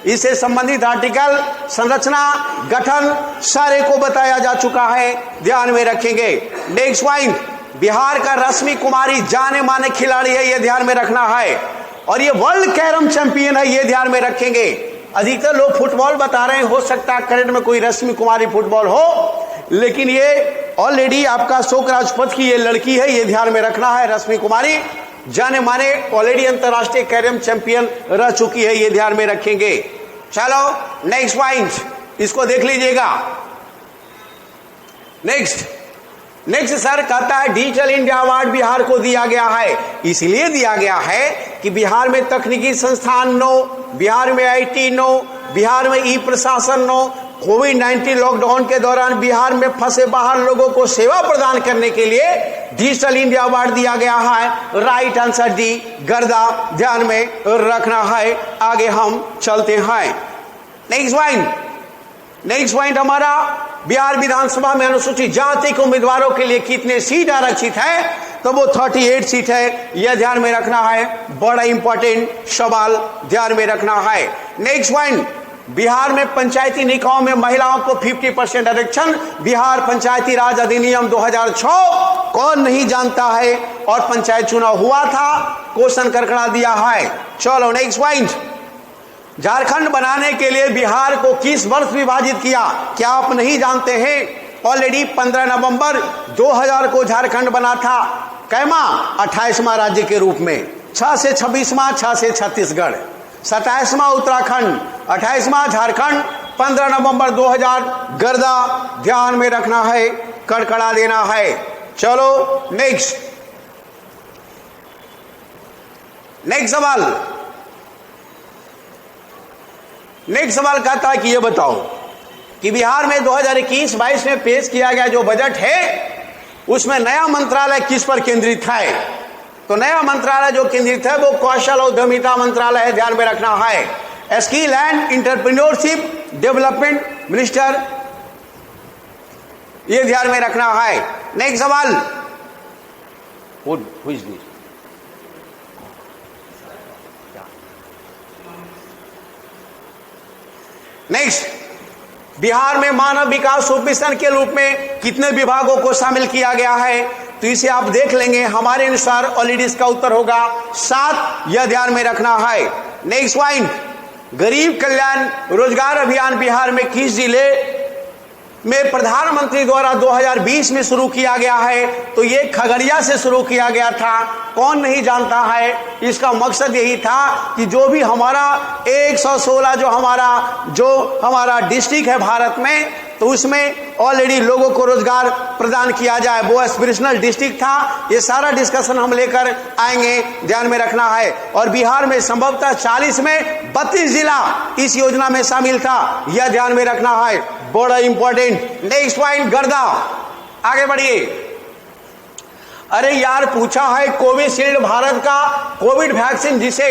इससे संबंधित आर्टिकल, संरचना, गठन सारे को बताया जा चुका है, ध्यान में रखेंगे। नेक्स्ट पॉइंट, बिहार का रश्मि कुमारी जाने माने खिलाड़ी है, यह ध्यान में रखना है, और ये वर्ल्ड कैरम चैंपियन है, यह ध्यान में रखेंगे। अधिकतर लोग फुटबॉल बता रहे हैं, हो सकता है करंट में कोई रश्मि कुमारी फुटबॉल हो, लेकिन ये ऑलरेडी आपका शोक राजपथ की ये लड़की है, ये ध्यान में रखना है। रश्मि कुमारी जाने माने ऑलरेडी अंतरराष्ट्रीय कैरम चैंपियन रह चुकी है, ये ध्यान में रखेंगे। चलो नेक्स्ट पॉइंट, इसको देख लीजिएगा। नेक्स्ट सर कहता है डिजिटल इंडिया अवार्ड बिहार को दिया गया है, इसलिए दिया गया है कि बिहार में तकनीकी संस्थान नो, बिहार में आईटी नो, बिहार में ई प्रशासन नो, कोविड-19 लॉकडाउन के दौरान बिहार में फंसे बाहर लोगों को सेवा प्रदान करने के लिए डिजिटल इंडिया अवार्ड दिया गया है। राइट आंसर डी गर्दा, ध्यान में रखना है। आगे हम चलते हैं। नेक्स्ट पॉइंट हमारा, बिहार विधानसभा में अनुसूचित जाति के उम्मीदवारों के लिए कितने सीट आरक्षित है? तो वो 38 सीट है, यह ध्यान में रखना है, बड़ा इंपॉर्टेंट सवाल, ध्यान में रखना है। नेक्स्ट पॉइंट, बिहार में पंचायती निकायों में महिलाओं को 50% आरक्षण, बिहार पंचायती राज अधिनियम 2006 कौन नहीं जानता है, और पंचायत चुनाव हुआ था, क्वेश्चन करकड़ा दिया है। चलो नेक्स्ट पॉइंट, झारखंड बनाने के लिए बिहार को किस वर्ष विभाजित किया? क्या आप नहीं जानते हैं? ऑलरेडी 15 नवंबर 2000 को झारखंड बना था, कैमा 28वां राज्य के रूप में, 6 से 26वां, 6 से छत्तीसगढ़, 27वां उत्तराखंड, 28वां झारखंड, 15 नवंबर 2000 गर्दा, ध्यान में रखना है, कड़कड़ा देना है। चलो नेक्स्ट सवाल कहता है कि ये बताओ कि बिहार में 2021-22 में पेश किया गया जो बजट है, उसमें नया मंत्रालय किस पर केंद्रित है? तो नया मंत्रालय जो केंद्रित है वो कौशल और उद्यमिता मंत्रालय है, ध्यान में रखना है। Skill and entrepreneurship development minister, ये ध्यान में रखना है। नेक्स्ट सवाल, नेक्स्ट, बिहार में मानव विकास मिशन के रूप में कितने विभागों को शामिल किया गया है? तो इसे आप देख लेंगे, हमारे अनुसार ऑलरेडी इसका उत्तर होगा 7, यह ध्यान में रखना है। नेक्स्ट पॉइंट, गरीब कल्याण रोजगार अभियान बिहार में किस जिले में प्रधानमंत्री द्वारा 2020 में शुरू किया गया है? तो ये खगड़िया से शुरू किया गया था, कौन नहीं जानता है। इसका मकसद यही था कि जो भी हमारा 116 जो हमारा डिस्ट्रिक्ट है भारत में, तो उसमें ऑलरेडी लोगों को रोजगार प्रदान किया जाए, वो एस्पिरेशनल डिस्ट्रिक्ट था। ये सारा डिस्कशन हम लेकर आएंगे, ध्यान में रखना है। और बिहार में संभवतः 40 में 32 जिला इस योजना में शामिल था, यह ध्यान में रखना है, बड़ा इंपॉर्टेंट। नेक्स्ट पॉइंट गर्दा, आगे बढ़िए। अरे यार पूछा है कोविशील्ड भारत का कोविड वैक्सीन जिसे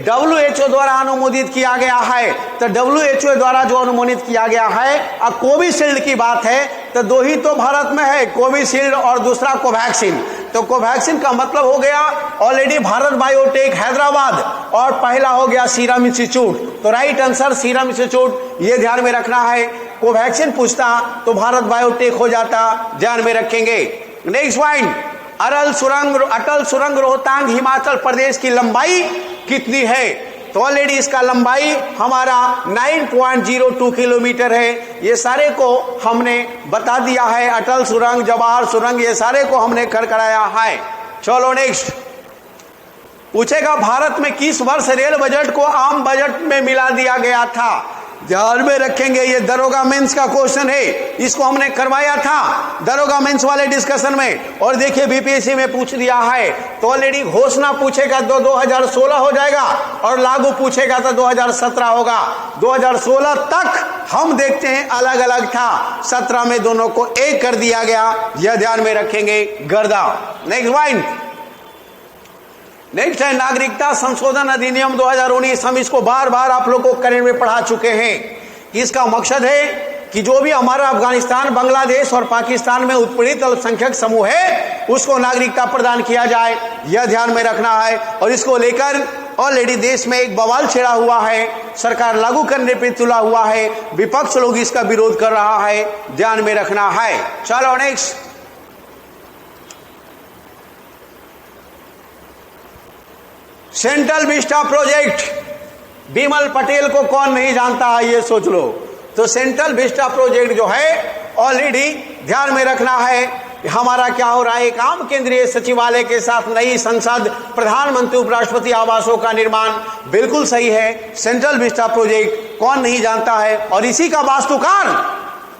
WHO द्वारा अनुमोदित किया गया है, तो WHO द्वारा जो अनुमोदित किया गया है, अब कोविशील्ड की बात है तो 2 ही तो भारत में है, कोविशील्ड और दूसरा कोवैक्सीन। तो कोवैक्सीन का मतलब हो गया ऑलरेडी भारत बायोटेक हैदराबाद, और पहला हो गया सीरम इंस्टीट्यूट। तो राइट आंसर सीरम इंस्टीट्यूट, ये ध्यान में रखना है। कोवैक्सीन पूछता तो भारत बायोटेक हो जाता, ध्यान में रखेंगे। नेक्स्ट पॉइंट, अटल सुरंग रोहतांग हिमाचल प्रदेश की लंबाई कितनी है? तो ऑलरेडी इसका लंबाई हमारा 9.02 किलोमीटर है। ये सारे को हमने बता दिया है, अटल सुरंग, जवाहर सुरंग, ये सारे को हमने कर कराया है। चलो नेक्स्ट पूछेगा, भारत में किस वर्ष रेल बजट को आम बजट में मिला दिया गया था? ध्यान में रखेंगे, ये दरोगा मेंस का क्वेश्चन है, इसको हमने करवाया था दरोगा मेंस वाले डिस्कशन में। और देखिए बीपीएससी में पूछ दिया है, तो ऑलरेडी घोषणा पूछेगा तो 2016 हो जाएगा और लागू पूछेगा तो 2017 होगा। 2016 तक हम देखते हैं अलग अलग था, 17 में दोनों को एक कर दिया गया, यह ध्यान में रखेंगे। गर्दा। नेक्स्ट पॉइंट, नेक्स्ट है नागरिकता संशोधन अधिनियम 2019। हम इसको बार बार आप लोगों को करेंट में पढ़ा चुके हैं। इसका मकसद है कि जो भी हमारा अफगानिस्तान, बांग्लादेश और पाकिस्तान में उत्पीड़ित अल्पसंख्यक समूह है उसको नागरिकता प्रदान किया जाए, यह ध्यान में रखना है। और इसको लेकर ऑलरेडी देश में एक बवाल छिड़ा हुआ है, सरकार लागू करने पर तुला हुआ है, विपक्ष लोग इसका विरोध कर रहा है, ध्यान में रखना है। चलो next, central Vista project, Bimal Patel को कौन नहीं जानता है, ये सोच लो। तो सेंट्रल विस्टा प्रोजेक्ट जो है ऑलरेडी ध्यान में रखना है, हमारा क्या हो रहा है, एक आम केंद्रीय सचिवालय के साथ नई संसद, प्रधानमंत्री उपराष्ट्रपति आवासों का निर्माण, बिल्कुल सही है। सेंट्रल विस्टा प्रोजेक्ट कौन नहीं जानता है, और इसी का वास्तुकार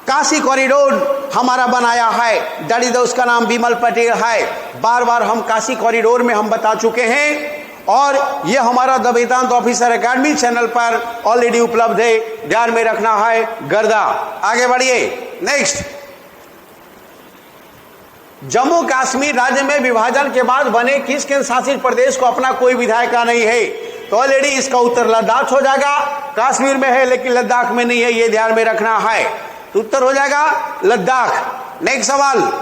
काशी कॉरिडोर हमारा बनाया है, दैट इज उसका नाम बिमल पटेल है। बार बार हम काशी कॉरिडोर में हम बता चुके हैं, और ये हमारा the Vedant officer academy channel पर ऑलरेडी उपलब्ध है, ध्यान में रखना है। गर्दा। आगे बढ़िए। नेक्स्ट, जम्मू कश्मीर राज्य में विभाजन के बाद बने किस केंद्र शासित प्रदेश को अपना कोई विधायक नहीं है? तो ऑलरेडी इसका उत्तर लद्दाख हो जाएगा। कश्मीर में है लेकिन लद्दाख में नहीं है, ये ध्यान में रखना है। तो उत्तर हो जाएगा लद्दाख। नेक्स्ट सवाल,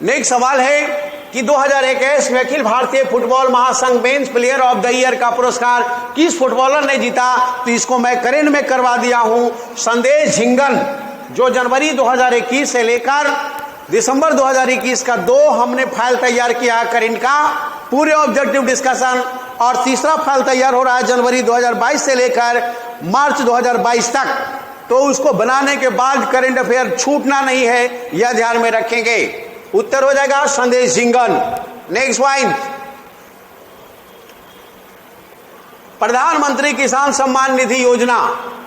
नेक्स्ट सवाल है कि 2021 में अखिल भारतीय फुटबॉल महासंघ men's player of the year का पुरस्कार किस फुटबॉलर ने जीता? तो इसको मैं करेंट में करवा दिया हूं, संदेश झिंगन, जो जनवरी 2021 से लेकर दिसंबर 2021 का 2 हमने फाइल तैयार किया करेंट का, पूरे ऑब्जेक्टिव डिस्कशन। और तीसरा फाइल तैयार हो रहा है जनवरी 2022 से लेकर मार्च 2022 तक। तो उसको बनाने के बाद करेंट अफेयर छूटना नहीं है, यह ध्यान में रखेंगे। उत्तर हो जाएगा संदेश झिंगन। नेक्स्ट पॉइंट, प्रधानमंत्री किसान सम्मान निधि योजना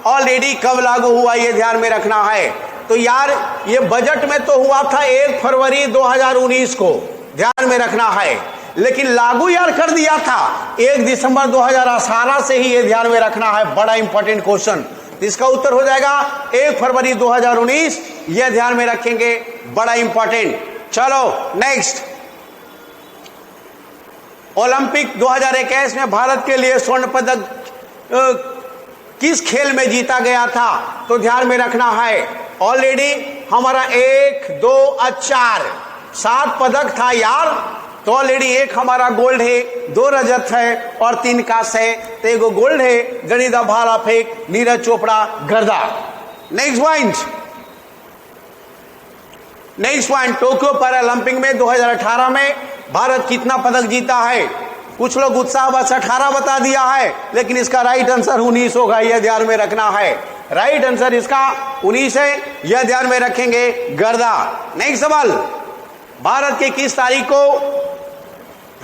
ऑलरेडी कब लागू हुआ, यह ध्यान में रखना है। तो यार ये बजट में तो हुआ था 1 फरवरी 2019 को, ध्यान में रखना है, लेकिन लागू यार कर दिया था 1 दिसंबर 2018 से ही, ये ध्यान में रखना है। बड़ा इंपॉर्टेंट क्वेश्चन, इसका उत्तर हो जाएगा 1 फरवरी 2019, यह ध्यान में रखेंगे, बड़ा इंपॉर्टेंट। चलो नेक्स्ट, ओलंपिक 2021 में भारत के लिए स्वर्ण पदक किस खेल में जीता गया था? तो ध्यान में रखना है, ऑलरेडी हमारा 1, 2 और 4 7 पदक था यार। तो ऑलरेडी 1 हमारा गोल्ड है, 2 रजत है और 3 कांस्य है। तो 1 गोल्ड है, गणिता भाला फेंक, नीरज चोपड़ा, गर्दा। Next point, next point, Tokyo Paralympic में 2018 में भारत कितना पदक जीता है? कुछ लोग उत्साह बस 18 बता दिया है, लेकिन इसका राइट आंसर 19 होगा, यह ध्यान में रखना है। राइट आंसर इसका 19 है, यह ध्यान में रखेंगे। गर्दा। नेक्स्ट सवाल, भारत के किस तारीख को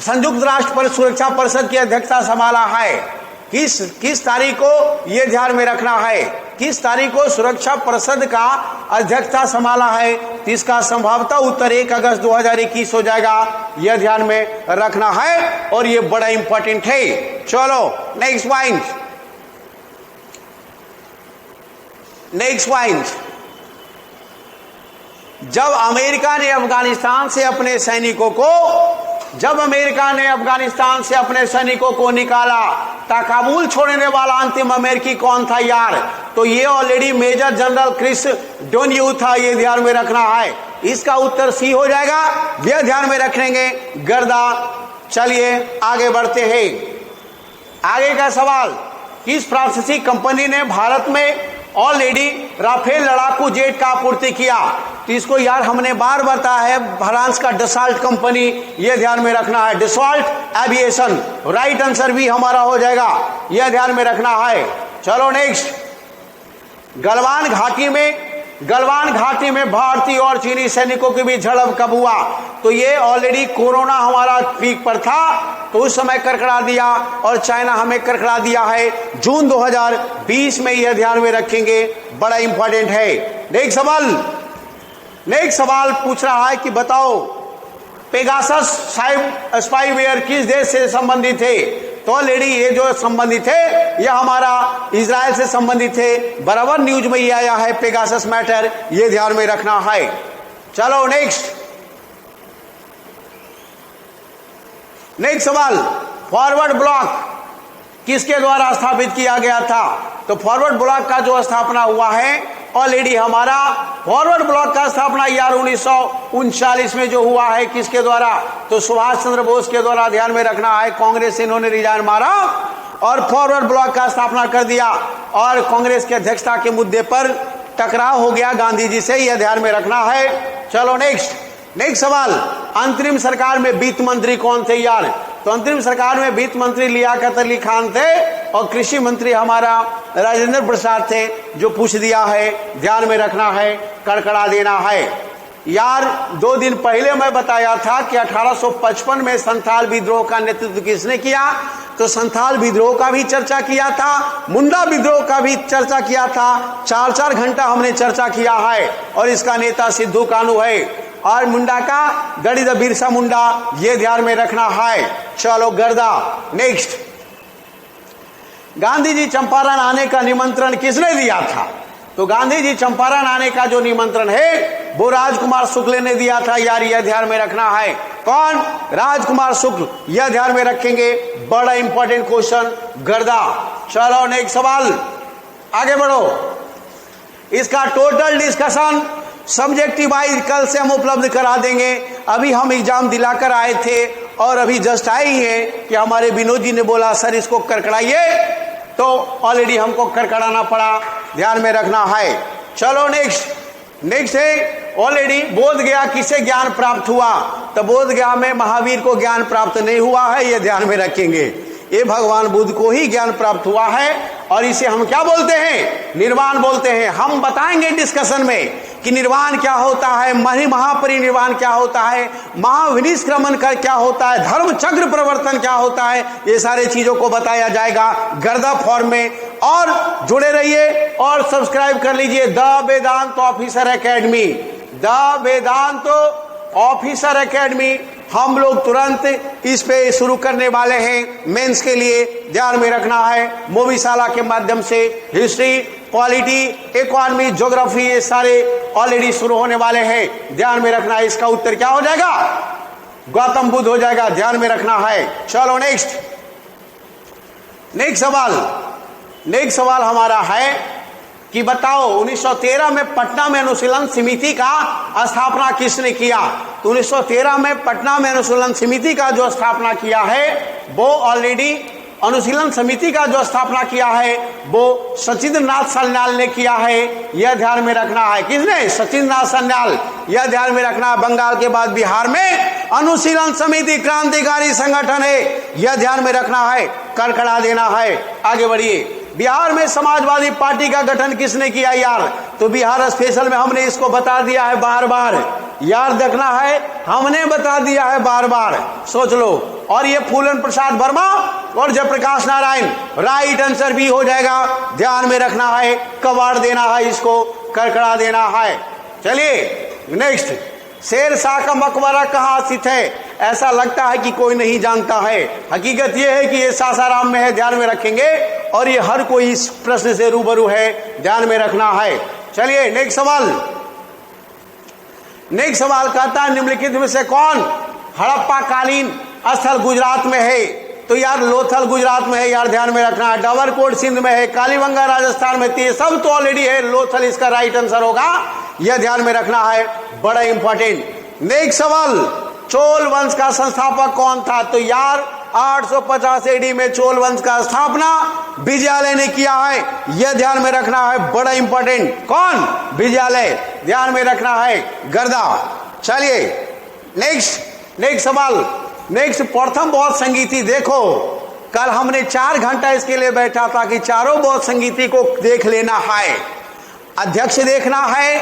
संयुक्त राष्ट्र सुरक्षा परिषद की अध्यक्षता संभाला है? किस तारीख को, यह ध्यान में रखना है। किस तारीख को सुरक्षा परिषद का अध्यक्षता संभाला है? इसका संभावतः उत्तर 1 अगस्त 2021 हो जाएगा, यह ध्यान में रखना है, और यह बड़ा इंपॉर्टेंट है। चलो नेक्स्ट पॉइंट, नेक्स्ट पॉइंट, जब अमेरिका ने अफगानिस्तान से अपने सैनिकों को निकाला, काबुल छोड़ने वाला अंतिम अमेरिकी कौन था यार? तो ये ऑलरेडी मेजर जनरल क्रिस डोनियू था, ये ध्यान में रखना है। इसका उत्तर सी हो जाएगा, यह ध्यान में रखेंगे। गर्दा। चलिए आगे बढ़ते हैं। आगे का सवाल, किस फ्रांसीसी कंपनी ने भारत में ऑलरेडी राफेल लड़ाकू जेट का आपूर्ति किया? तो इसको यार हमने बार बताया है, फ्रांस का डसॉल्ट कंपनी, ये ध्यान में रखना है, डसॉल्ट एविएशन, राइट आंसर भी हमारा हो जाएगा, यह ध्यान में रखना है। चलो नेक्स्ट, गलवान घाटी में भारतीय और चीनी सैनिकों के बीच झड़प कब हुआ? तो ये ऑलरेडी कोरोना हमारा पीक पर था तो उस समय करकड़ा दिया और चाइना हमें करकड़ा दिया है जून 2020 में, यह ध्यान में रखेंगे, बड़ा इंपॉर्टेंट है। नेक्स्ट सवाल पूछ रहा है कि बताओ पेगासस स्पाईवेयर किस देश से संबंधित थे? तो ऑलरेडी ये जो संबंधित है यह हमारा इजराइल से संबंधित है, बराबर न्यूज में ये आया है पेगासस मैटर, ये ध्यान में रखना है। चलो नेक्स्ट सवाल, फॉरवर्ड ब्लॉक किसके द्वारा स्थापित किया गया था? तो फॉरवर्ड ब्लॉक का जो स्थापना हुआ है ऑलरेडी हमारा फॉरवर्ड ब्लॉक का स्थापना यार 1939 में जो हुआ है, किसके द्वारा? तो सुभाष चंद्र बोस के द्वारा, ध्यान में रखना है। कांग्रेस से इन्होंने रिजाइन मारा और फॉरवर्ड ब्लॉक का स्थापना कर दिया और कांग्रेस की अध्यक्षता के मुद्दे पर टकराव हो गया गांधी जी से, यह ध्यान में रखना है। चलो नेक्स्ट सवाल, अंतरिम सरकार में वित्त मंत्री कौन थे यार? तो अंतरिम सरकार में वित्त मंत्री लियाकत अली खान थे और कृषि मंत्री हमारा राजेंद्र प्रसाद थे, जो पूछ दिया है, ध्यान में रखना है, कड़कड़ा देना है। यार 2 दिन पहले मैं बताया था कि 1855 में संथाल विद्रोह का नेतृत्व किसने किया? तो संथाल विद्रोह का भी चर्चा किया था, मुंडा विद्रोह का भी चर्चा किया था, 4-4 घंटा हमने चर्चा किया है और इसका नेता सिद्धू कानू है और मुंडा का दलित बिरसा मुंडा, ये ध्यान में रखना है। चलो गर्दा नेक्स्ट, गांधी जी चंपारण आने का निमंत्रण किसने दिया था? तो गांधी जी चंपारण आने का जो निमंत्रण है वो राजकुमार शुक्ल ने दिया था यार, यह ध्यान में रखना है। कौन? राजकुमार शुक्ल, यह ध्यान में रखेंगे, बड़ा इंपॉर्टेंट क्वेश्चन गर्दा। चलो नेक्स्ट सवाल, आगे बढ़ो। इसका टोटल डिस्कशन सब्जेक्टिव वाइज कल से हम उपलब्ध करा देंगे। अभी हम एग्जाम दिलाकर आए थे और अभी जस्ट आए ही है कि हमारे विनोद जी ने बोला सर इसको करकड़ाइए, तो ऑलरेडी हमको करकड़ाना पड़ा, ध्यान में रखना है। चलो नेक्स्ट है ऑलरेडी बोध गया किसे ज्ञान प्राप्त हुआ? तो बोध गया में महावीर को ज्ञान प्राप्त नहीं हुआ है, ये ध्यान में रखेंगे, ये भगवान बुद्ध को ही ज्ञान प्राप्त हुआ है और इसे हम क्या बोलते हैं? निर्वाण बोलते हैं। हम बताएंगे डिस्कशन में कि निर्वाण क्या होता है, महापरिनिर्वाण क्या होता है, महाविनिष्क्रमण कर क्या होता है, धर्म चक्र प्रवर्तन क्या होता है, ये सारे चीजों को बताया जाएगा गर्दा फॉर्म में। और जुड़े रहिए और सब्सक्राइब कर लीजिए the Vedant officer academy, the Vedant officer academy. हम लोग तुरंत इस पे शुरू करने वाले हैं मेंस के लिए, ध्यान में रखना है। मूवीशाला के माध्यम से हिस्ट्री, पॉलिटी, इकोनॉमी, ज्योग्राफी, ये सारे ऑलरेडी शुरू होने वाले हैं, ध्यान में रखना है। इसका उत्तर क्या हो जाएगा? गौतम बुद्ध हो जाएगा, ध्यान में रखना है। चलो नेक्स्ट सवाल हमारा है कि बताओ 1913 में पटना में अनुशीलन समिति का स्थापना किसने किया? तो 1913 में पटना में अनुशीलन समिति का जो स्थापना किया है वो ऑलरेडी अनुशीलन समिति का जो स्थापना किया है वो सचिंद्रनाथ सान्याल ने किया है, यह ध्यान में रखना है। किसने? सचिंद्रनाथ सान्याल, यह ध्यान में रखना है। बंगाल के बाद बिहार में अनुशीलन समिति क्रांतिकारी संगठन है, यह ध्यान में रखना है, करकड़ा देना है। आगे बढ़िए। बिहार में समाजवादी पार्टी का गठन किसने किया यार? तो बिहार स्पेशल में हमने इसको बता दिया है बार बार, याद रखना है, हमने बता दिया है बार बार, सोच लो। और ये फूलन प्रसाद वर्मा और जयप्रकाश नारायण, राइट आंसर भी हो जाएगा, ध्यान में रखना है, कबाड़ देना है, इसको करकड़ा देना है। चलिए नेक्स्ट, शेर शाह का मकबरा कहाँ स्थित है? ऐसा लगता है कि कोई नहीं जानता है, हकीकत यह है कि ये सासाराम में है, ध्यान में रखेंगे। और ये हर कोई इस प्रश्न से रूबरू है, ध्यान में रखना है। चलिए नेक्स्ट सवाल कहता है निम्नलिखित में से कौन हड़प्पा कालीन स्थल गुजरात में है? तो यार लोथल गुजरात में है, यार ध्यान में रखना है। डावरकोट सिंध में है, कालीबंगा राजस्थान में थी, सब तो ऑलरेडी है, लोथल इसका राइट आंसर होगा, यह ध्यान में रखना है, बड़ा इंपॉर्टेंट। नेक्स्ट सवाल, चोल वंश का संस्थापक कौन था? तो यार 850 AD में चोल वंश का स्थापना विजयालय ने किया है, यह ध्यान में रखना है, बड़ा इंपॉर्टेंट। कौन? विजयालय। ध्यान में रखना है गर्दा। चलिए नेक्स्ट सवाल। नेक्स्ट प्रथम बौद्ध संगीति। देखो कल हमने 4 घंटा इसके लिए बैठा था कि चारों बौद्ध संगीति को देख लेना है। अध्यक्ष देखना है,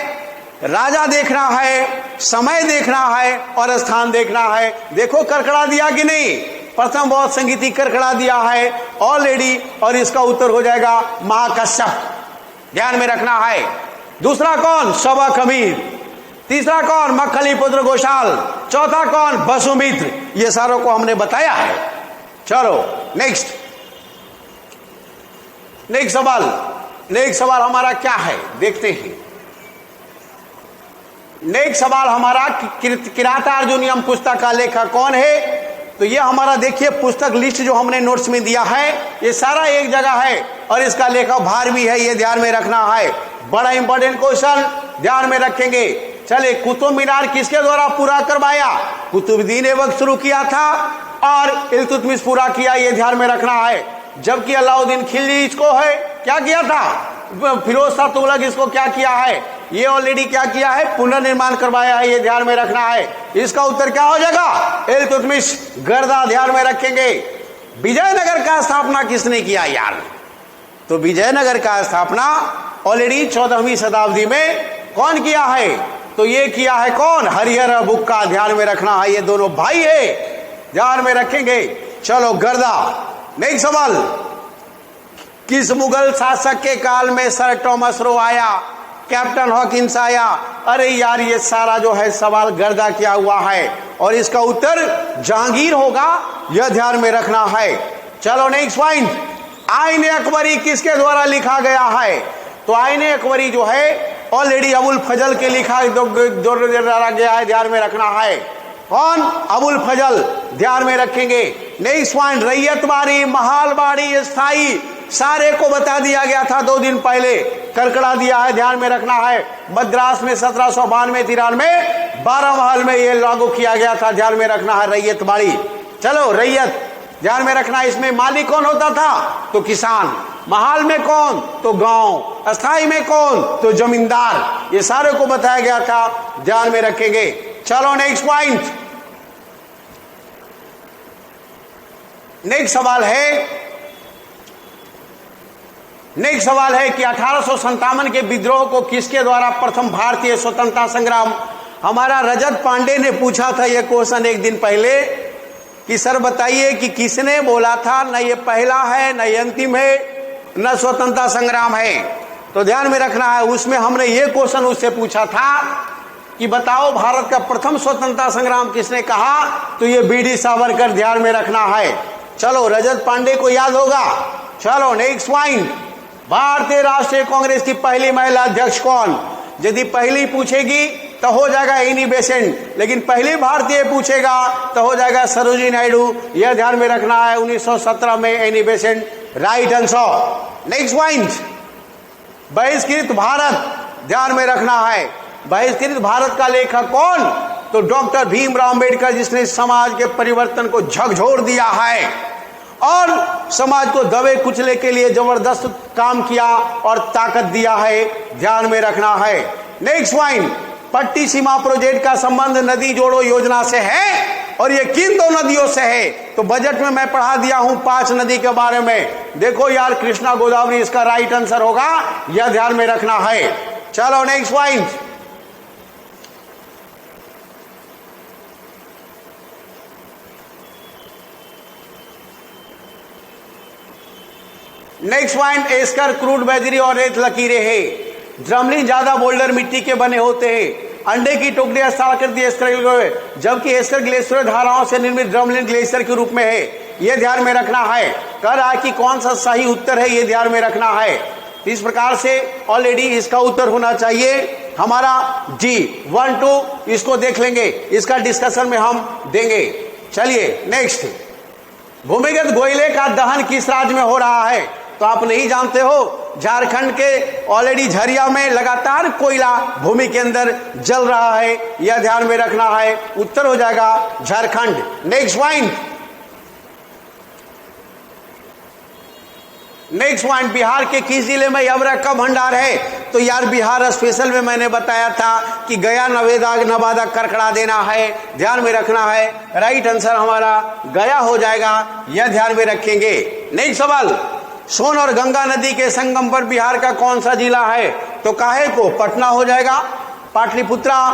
राजा देखना है, समय देखना है और स्थान देखना है। देखो करकड़ा दिया कि नहीं? प्रथम बौद्ध संगीति करकड़ा दिया है ऑलरेडी और इसका उत्तर हो जाएगा महाकश्यप। ध्यान में रखना है। दूसरा कौन? शबा कबीर। तीसरा कौन? मक्खली पुत्र गोशाल। चौथा कौन? वसुमित्र। ये सारों को हमने बताया है। चलो नेक्स्ट सवाल हमारा क्या है देखते हैं। नेक्स्ट सवाल हमारा किरातार्जुनीयम पुस्तक का लेखक कौन है? तो ये हमारा देखिए पुस्तक लिस्ट जो हमने नोट्स में दिया है ये सारा एक जगह है और इसका लेखक भारवी है, ये ध्यान में रखना है। बड़ा इंपॉर्टेंट क्वेश्चन, ध्यान में रखेंगे। चले कुतुब मीनार किसके द्वारा पूरा करवाया? कुतुबुद्दीन ऐबक शुरू किया था और इल्तुतमिश पूरा किया, ये ध्यान में रखना है। जबकि अलाउद्दीन खिलजी इसको है क्या किया था? फिरोज शाह तुगलक इसको क्या किया है? ये ऑलरेडी क्या किया है? पुनर्निर्माण करवाया है, ये ध्यान में रखना है। इसका उत्तर क्या हो जाएगा? इल्तुतमिश गर्दा। ध्यान में रखेंगे। विजयनगर का स्थापना किसने किया यार? तो विजयनगर का स्थापना ऑलरेडी 14वीं शताब्दी में कौन किया है? तो ये किया है कौन? हरिहर बुक्का। ध्यान में रखना है, ये दोनों भाई है, ध्यान में रखेंगे। चलो गर्दा। नेक्स्ट सवाल, किस मुगल शासक के काल में सर टॉमस रो आया, कैप्टन हॉकिंस आया? अरे यार ये सारा जो है सवाल गर्दा किया हुआ है और इसका उत्तर जहांगीर होगा, यह ध्यान में रखना है। चलो नेक्स्ट पॉइंट, आईने अकबरी किसके द्वारा लिखा गया है? तो आईने अकबरी जो है ऑलरेडी अबुल फजल के लिखा गया है, ध्यान में रखना है। कौन? अबुल फजल। ध्यान में रखेंगे। नेक्स्ट पॉइंट, रैयतबाड़ी, महालबाड़ी, स्थाई सारे को बता दिया गया था 2 दिन पहले, करकड़ा दिया है, ध्यान में रखना है। मद्रास में 1792-93 12 महल में ये लागू किया गया था, ध्यान में रखना है रैयतबाड़ी। चलो रैयत ध्यान में रखना, इसमें मालिक कौन होता था? तो किसान। महाल में कौन? तो गांव। अस्थाई में कौन? तो जमींदार। ये सारे को बताया गया था, ध्यान में रखेंगे। चलो नेक्स्ट पॉइंट। नेक्स्ट सवाल है कि 1857 के विद्रोह को किसके द्वारा प्रथम भारतीय स्वतंत्रता संग्राम? हमारा रजत पांडे ने पूछा था यह क्वेश्चन एक दिन पहले कि सर बताइए कि किसने बोला था न ये पहला है न ये अंतिम है न स्वतंत्रता संग्राम है। तो ध्यान में रखना है, उसमें हमने ये क्वेश्चन उससे पूछा था कि बताओ भारत का प्रथम स्वतंत्रता संग्राम किसने कहा? तो ये बीडी सावरकर। ध्यान में रखना है। चलो रजत पांडे को याद होगा। चलो नेक्स्ट पॉइंट, भारतीय राष्ट्रीय कांग्रेस की पहली महिला अध्यक्ष कौन? यदि पहली पूछेगी तो हो जाएगा एनी बेसेंट, लेकिन पहली भारतीय पूछेगा तो हो जाएगा सरोजिनी नायडू। यह ध्यान में रखना है। 1917 में Annie Besant right answer. Next point, बहिष्कृत भारत। ध्यान में रखना है, बहिष्कृत भारत का लेखक कौन? तो डॉक्टर भीमराव अंबेडकर, जिसने समाज के परिवर्तन को झकझोर दिया है और समाज को दबे कुचले के लिए जबरदस्त काम किया और ताकत दिया है, ध्यान में रखना है। नेक्स्ट पॉइंट, पट्टी सीमा प्रोजेक्ट का संबंध नदी जोड़ो योजना से है और ये किन 2 नदियों से है? तो बजट में मैं पढ़ा दिया हूं 5 नदी के बारे में। देखो यार, कृष्णा गोदावरी इसका राइट आंसर होगा, यह ध्यान में रखना है। चलो नेक्स्ट पॉइंट, एस्कर क्रूड बैजरी और रेत लकीरें है। ड्रमलिन ज्यादा बोल्डर मिट्टी के बने होते हैं। अंडे की टुकड़े स्थलाकृति एस्कर, जबकि एस्कर ग्लेशियर धाराओं से निर्मित ड्रमलिन ग्लेशियर के रूप में है, यह ध्यान में रखना है। कर रहा कि कौन सा सही उत्तर है, यह ध्यान में रखना है। इस प्रकार से ऑलरेडी इसका उत्तर होना चाहिए हमारा डी 1 2। इसको देख लेंगे, इसका डिस्कशन में हम देंगे। चलिए नेक्स्ट, भूमिगत कोयले का दहन किस राज्य में हो रहा है? तो आप नहीं जानते हो, झारखंड के ऑलरेडी झरिया में लगातार कोयला भूमि के अंदर जल रहा है, यह ध्यान में रखना है। उत्तर हो जाएगा Jharkhand. Next point, next point, Bihar के किस जिले में अभ्रक का भंडार है? तो यार बिहार स्पेशल में मैंने बताया था कि गया, नवादा, करकड़ा देना है, ध्यान में रखना है। राइट आंसर हमारा गया हो जाएगा, यह ध्यान में रखेंगे। नेक्स्ट सवाल, सोन और गंगा नदी के संगम पर बिहार का कौन सा जिला है? तो काहे को पटना हो जाएगा, पाटलिपुत्रा,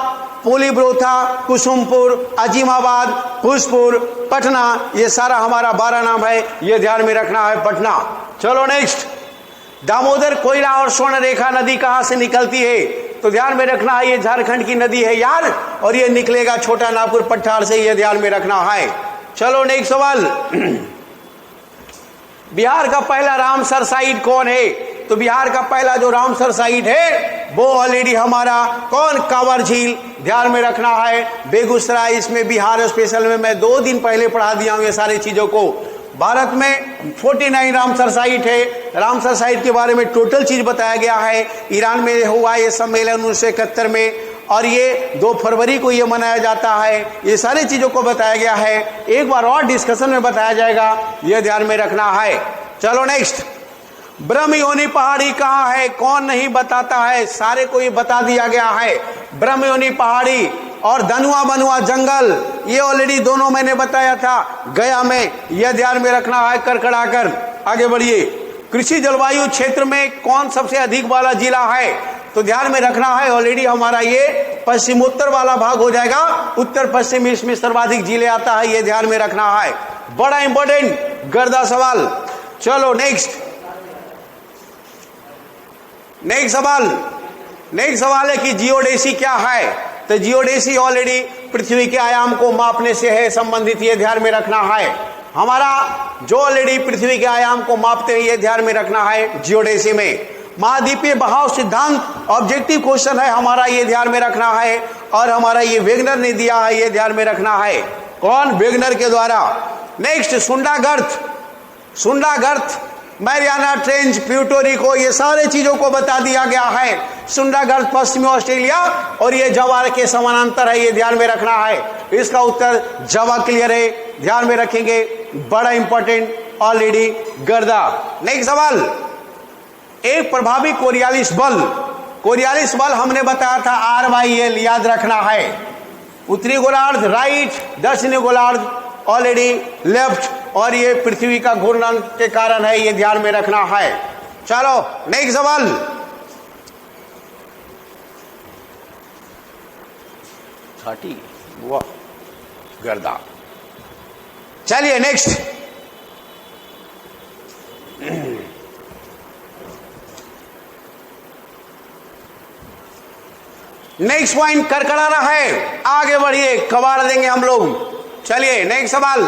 पोलीब्रोथा, कुसुमपुर, अजीमाबाद, भोजपुर, पटना, ये सारा हमारा 12 नाम है, ये ध्यान में रखना है, पटना। चलो नेक्स्ट, दामोदर, कोयला और स्वर्ण रेखा नदी कहां से निकलती है? तो ध्यान में रखना है ये झारखंड की नदी है यार, और ये निकलेगा छोटा नागपुर पठार से, ये ध्यान में रखना है। चलो नेक्स्ट सवाल, बिहार का पहला रामसर साइट कौन है? तो बिहार का पहला जो रामसर साइट है वो ऑलरेडी हमारा कौन, कांवर झील, ध्यान में रखना है, बेगूसराय। इसमें बिहार स्पेशल में मैं 2 दिन पहले पढ़ा दिया हूं ये सारी चीजों को। भारत में 49 रामसर साइट है। रामसर साइट के बारे में टोटल चीज बताया गया है। ईरान में हुआ ये सम्मेलन 1971 में, और ये 2 फरवरी को ये मनाया जाता है। ये सारी चीजों को बताया गया है, एक बार और डिस्कशन में बताया जाएगा, ये ध्यान में रखना है। चलो नेक्स्ट, ब्रह्मयोनी पहाड़ी कहाँ है? कौन नहीं बताता है? सारे को ये बता दिया गया है। ब्रह्मयोनी पहाड़ी और धनुआ बनुआ जंगल, ये ऑलरेडी दोनों मैंने बताया था गया में, यह ध्यान में रखना है, करकड़ाकर। आगे बढ़िए, कृषि जलवायु क्षेत्र में कौन सबसे अधिक वाला जिला है? तो ध्यान में रखना है ऑलरेडी हमारा ये पश्चिमोत्तर वाला भाग हो जाएगा, उत्तर पश्चिम इसमें सर्वाधिक जिले आता है, ये ध्यान में रखना है, बड़ा इंपॉर्टेंट गर्दा सवाल। चलो नेक्स्ट सवाल है कि जियोडेसी क्या है? तो जियोडेसी ऑलरेडी पृथ्वी के आयाम को मापने से है संबंधित, ये ध्यान में रखना है। हमारा जो ऑलरेडी पृथ्वी के आयाम को मापते हैं, ये ध्यान में रखना है जियोडेसी में। महाद्वीपीय बहाव सिद्धांत ऑब्जेक्टिव क्वेश्चन है हमारा, ये ध्यान में रखना है, और हमारा ये वेगनर ने दिया है, ये ध्यान में रखना है। कौन? वेगनर के द्वारा। नेक्स्ट, सुंडागर्थ, मैरियाना ट्रेंच, प्यूर्टो रिको, ये सारे चीजों को बता दिया गया है। सुंडागर्थ पश्चिमी ऑस्ट्रेलिया और ये जावा के समानांतर है, ये ध्यान में रखना है। इसका उत्तर जावा क्लियर है, ध्यान में रखेंगे, बड़ा इंपॉर्टेंट ऑलरेडी गर्दा। नेक्स्ट सवाल, एक प्रभावी कोरियालिस बल हमने बताया था RYL, याद रखना है। उत्तरी गोलार्ध राइट, दक्षिणी गोलार्ध ऑलरेडी लेफ्ट, और ये पृथ्वी का घूर्णन के कारण है, ये ध्यान में रखना है। चलो नेक्स्ट सवाल, छाटी वो गर्दा। चलिए नेक्स्ट, पॉइंट करकड़ाना है, आगे बढ़िए, कबाड़ देंगे हम लोग। चलिए नेक्स्ट सवाल,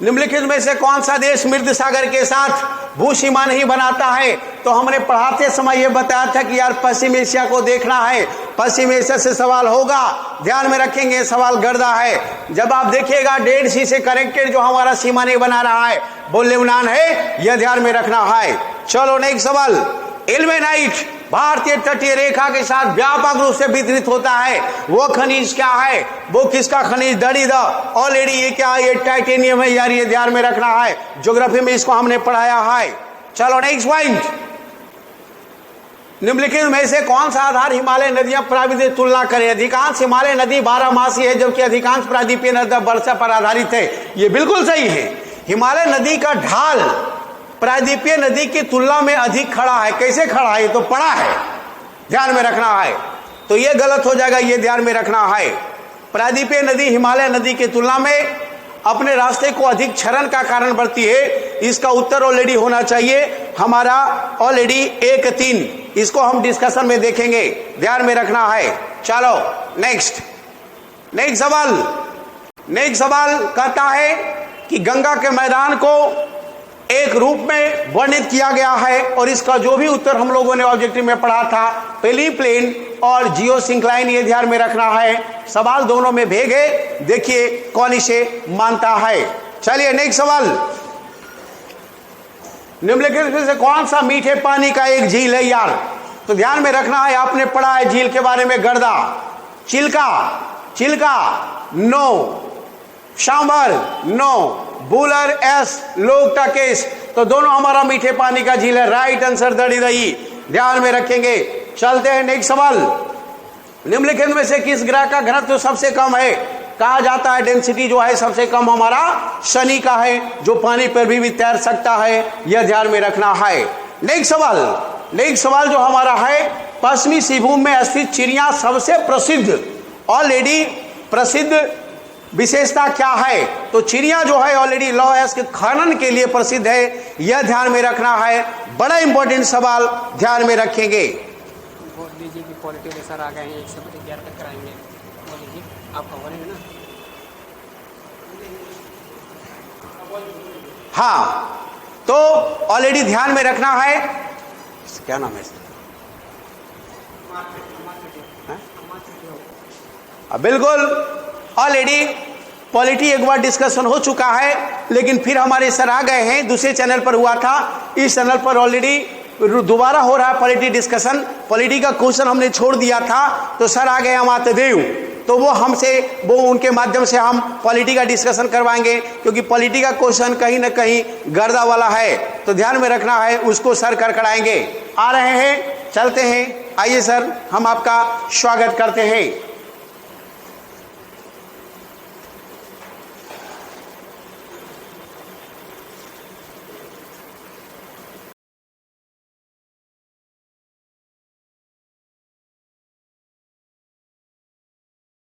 निम्नलिखित में से कौन सा देश मृत सागर के साथ भू सीमा नहीं बनाता है? तो हमने पढ़ाते समय ये बताया था कि यार पश्चिम एशिया को देखना है, पश्चिम एशिया से सवाल होगा, ध्यान में रखेंगे, सवाल गर्दा है। जब आप देखिएगा डेड सी से कनेक्टेड जो हमारा सीमा नहीं बना रहा है वो लेबनान है, यह ध्यान में रखना है। चलो नेक्स्ट सवाल, इल्मेनाइट भारतीय तटीय रेखा के साथ व्यापक रूप से वितरित होता है, वो खनिज क्या है? वो किसका खनिज? दड़ी द ऑलरेडी ये क्या है? ये टाइटेनियम है यार, ये ध्यान में रखना है, ज्योग्राफी में इसको हमने पढ़ाया है। चलो नेक्स्ट पॉइंट, निम्नलिखित में से कौन सा आधार हिमालय नदियां प्रायद्वीपीय तुलना करें? अधिकांश हिमालय नदी 12मासी है, जबकि अधिकांश प्रायद्वीपीय नदी वर्षा पर आधारित है, ये बिल्कुल सही है। हिमालय नदी का ढाल प्रायद्वीपीय नदी की तुलना में अधिक खड़ा है, कैसे खड़ा है? ये तो पड़ा है, ध्यान में रखना है, तो ये गलत हो जाएगा, ये ध्यान में रखना है। प्रायद्वीपीय नदी हिमालय नदी की तुलना में अपने रास्ते को अधिक क्षरण का कारण बढ़ती है, इसका उत्तर ऑलरेडी होना चाहिए हमारा ऑलरेडी 1-3, इसको हम डिस्कशन में देखेंगे, ध्यान में रखना है। चलो नेक्स्ट सवाल कहता है कि गंगा के मैदान को एक रूप में वर्णित किया गया है, और इसका जो भी उत्तर हम लोगों ने ऑब्जेक्टिव में पढ़ा था, पेली प्लेन और जियो सिंक्लाइन, ये ध्यान में रखना है। सवाल दोनों में भेग है, देखिए कौन इसे मानता है। चलिए नेक्स्ट सवाल, निम्नलिखित में से कौन सा मीठे पानी का एक झील है यार? तो ध्यान में रखना है, आपने पढ़ा है झील के बारे में, गर्दा, Chilka no, Sambhar no, Wular yes, Loktak yes, तो दोनों हमारा मीठे पानी का झील है। राइट आंसर दड़ी रही, ध्यान में रखेंगे। चलते हैं नेक्स्ट सवाल। निम्नलिखित में से किस ग्रह का घनत्व तो सबसे कम है? कहा जाता है डेंसिटी जो है सबसे कम हमारा शनि का है, जो पानी पर भी तैर सकता है, यह ध्यान में रखना है। नेक्स्ट सवाल जो हमारा है, पश्चिमी सिंहभूम में स्थित चिड़िया सबसे प्रसिद्ध ऑलरेडी प्रसिद्ध विशेषता क्या है? तो चिड़िया जो है ऑलरेडी लौह के खनन के लिए प्रसिद्ध है, यह ध्यान में रखना है। बड़ा इंपॉर्टेंट सवाल, ध्यान में रखेंगे। क्वालिटी में सर आ गए हैं, 1 से 11 तक कराएंगे। बोलिए आपका बोलेंगे ना? हाँ, तो ऑलरेडी ध्यान में रखना है। क्या नाम है इसका? बिल्कुल, ऑलरेडी पॉलिटी एक बार डिस्कशन हो चुका है, लेकिन फिर हमारे सर आ गए हैं। दूसरे चैनल पर हुआ था, इस चैनल पर ऑलरेडी दोबारा हो रहा है पॉलिटी डिस्कशन। पॉलिटी का क्वेश्चन हमने छोड़ दिया था, तो सर आ गए अमात्य देव, तो वो उनके माध्यम से हम पॉलिटी का डिस्कशन करवाएंगे, क्योंकि पॉलिटी का क्वेश्चन कहीं ना कहीं गर्दा वाला है, तो ध्यान में रखना है, उसको सर करकड़ाएंगे। आ रहे हैं, चलते हैं। आइए सर, हम आपका स्वागत करते हैं।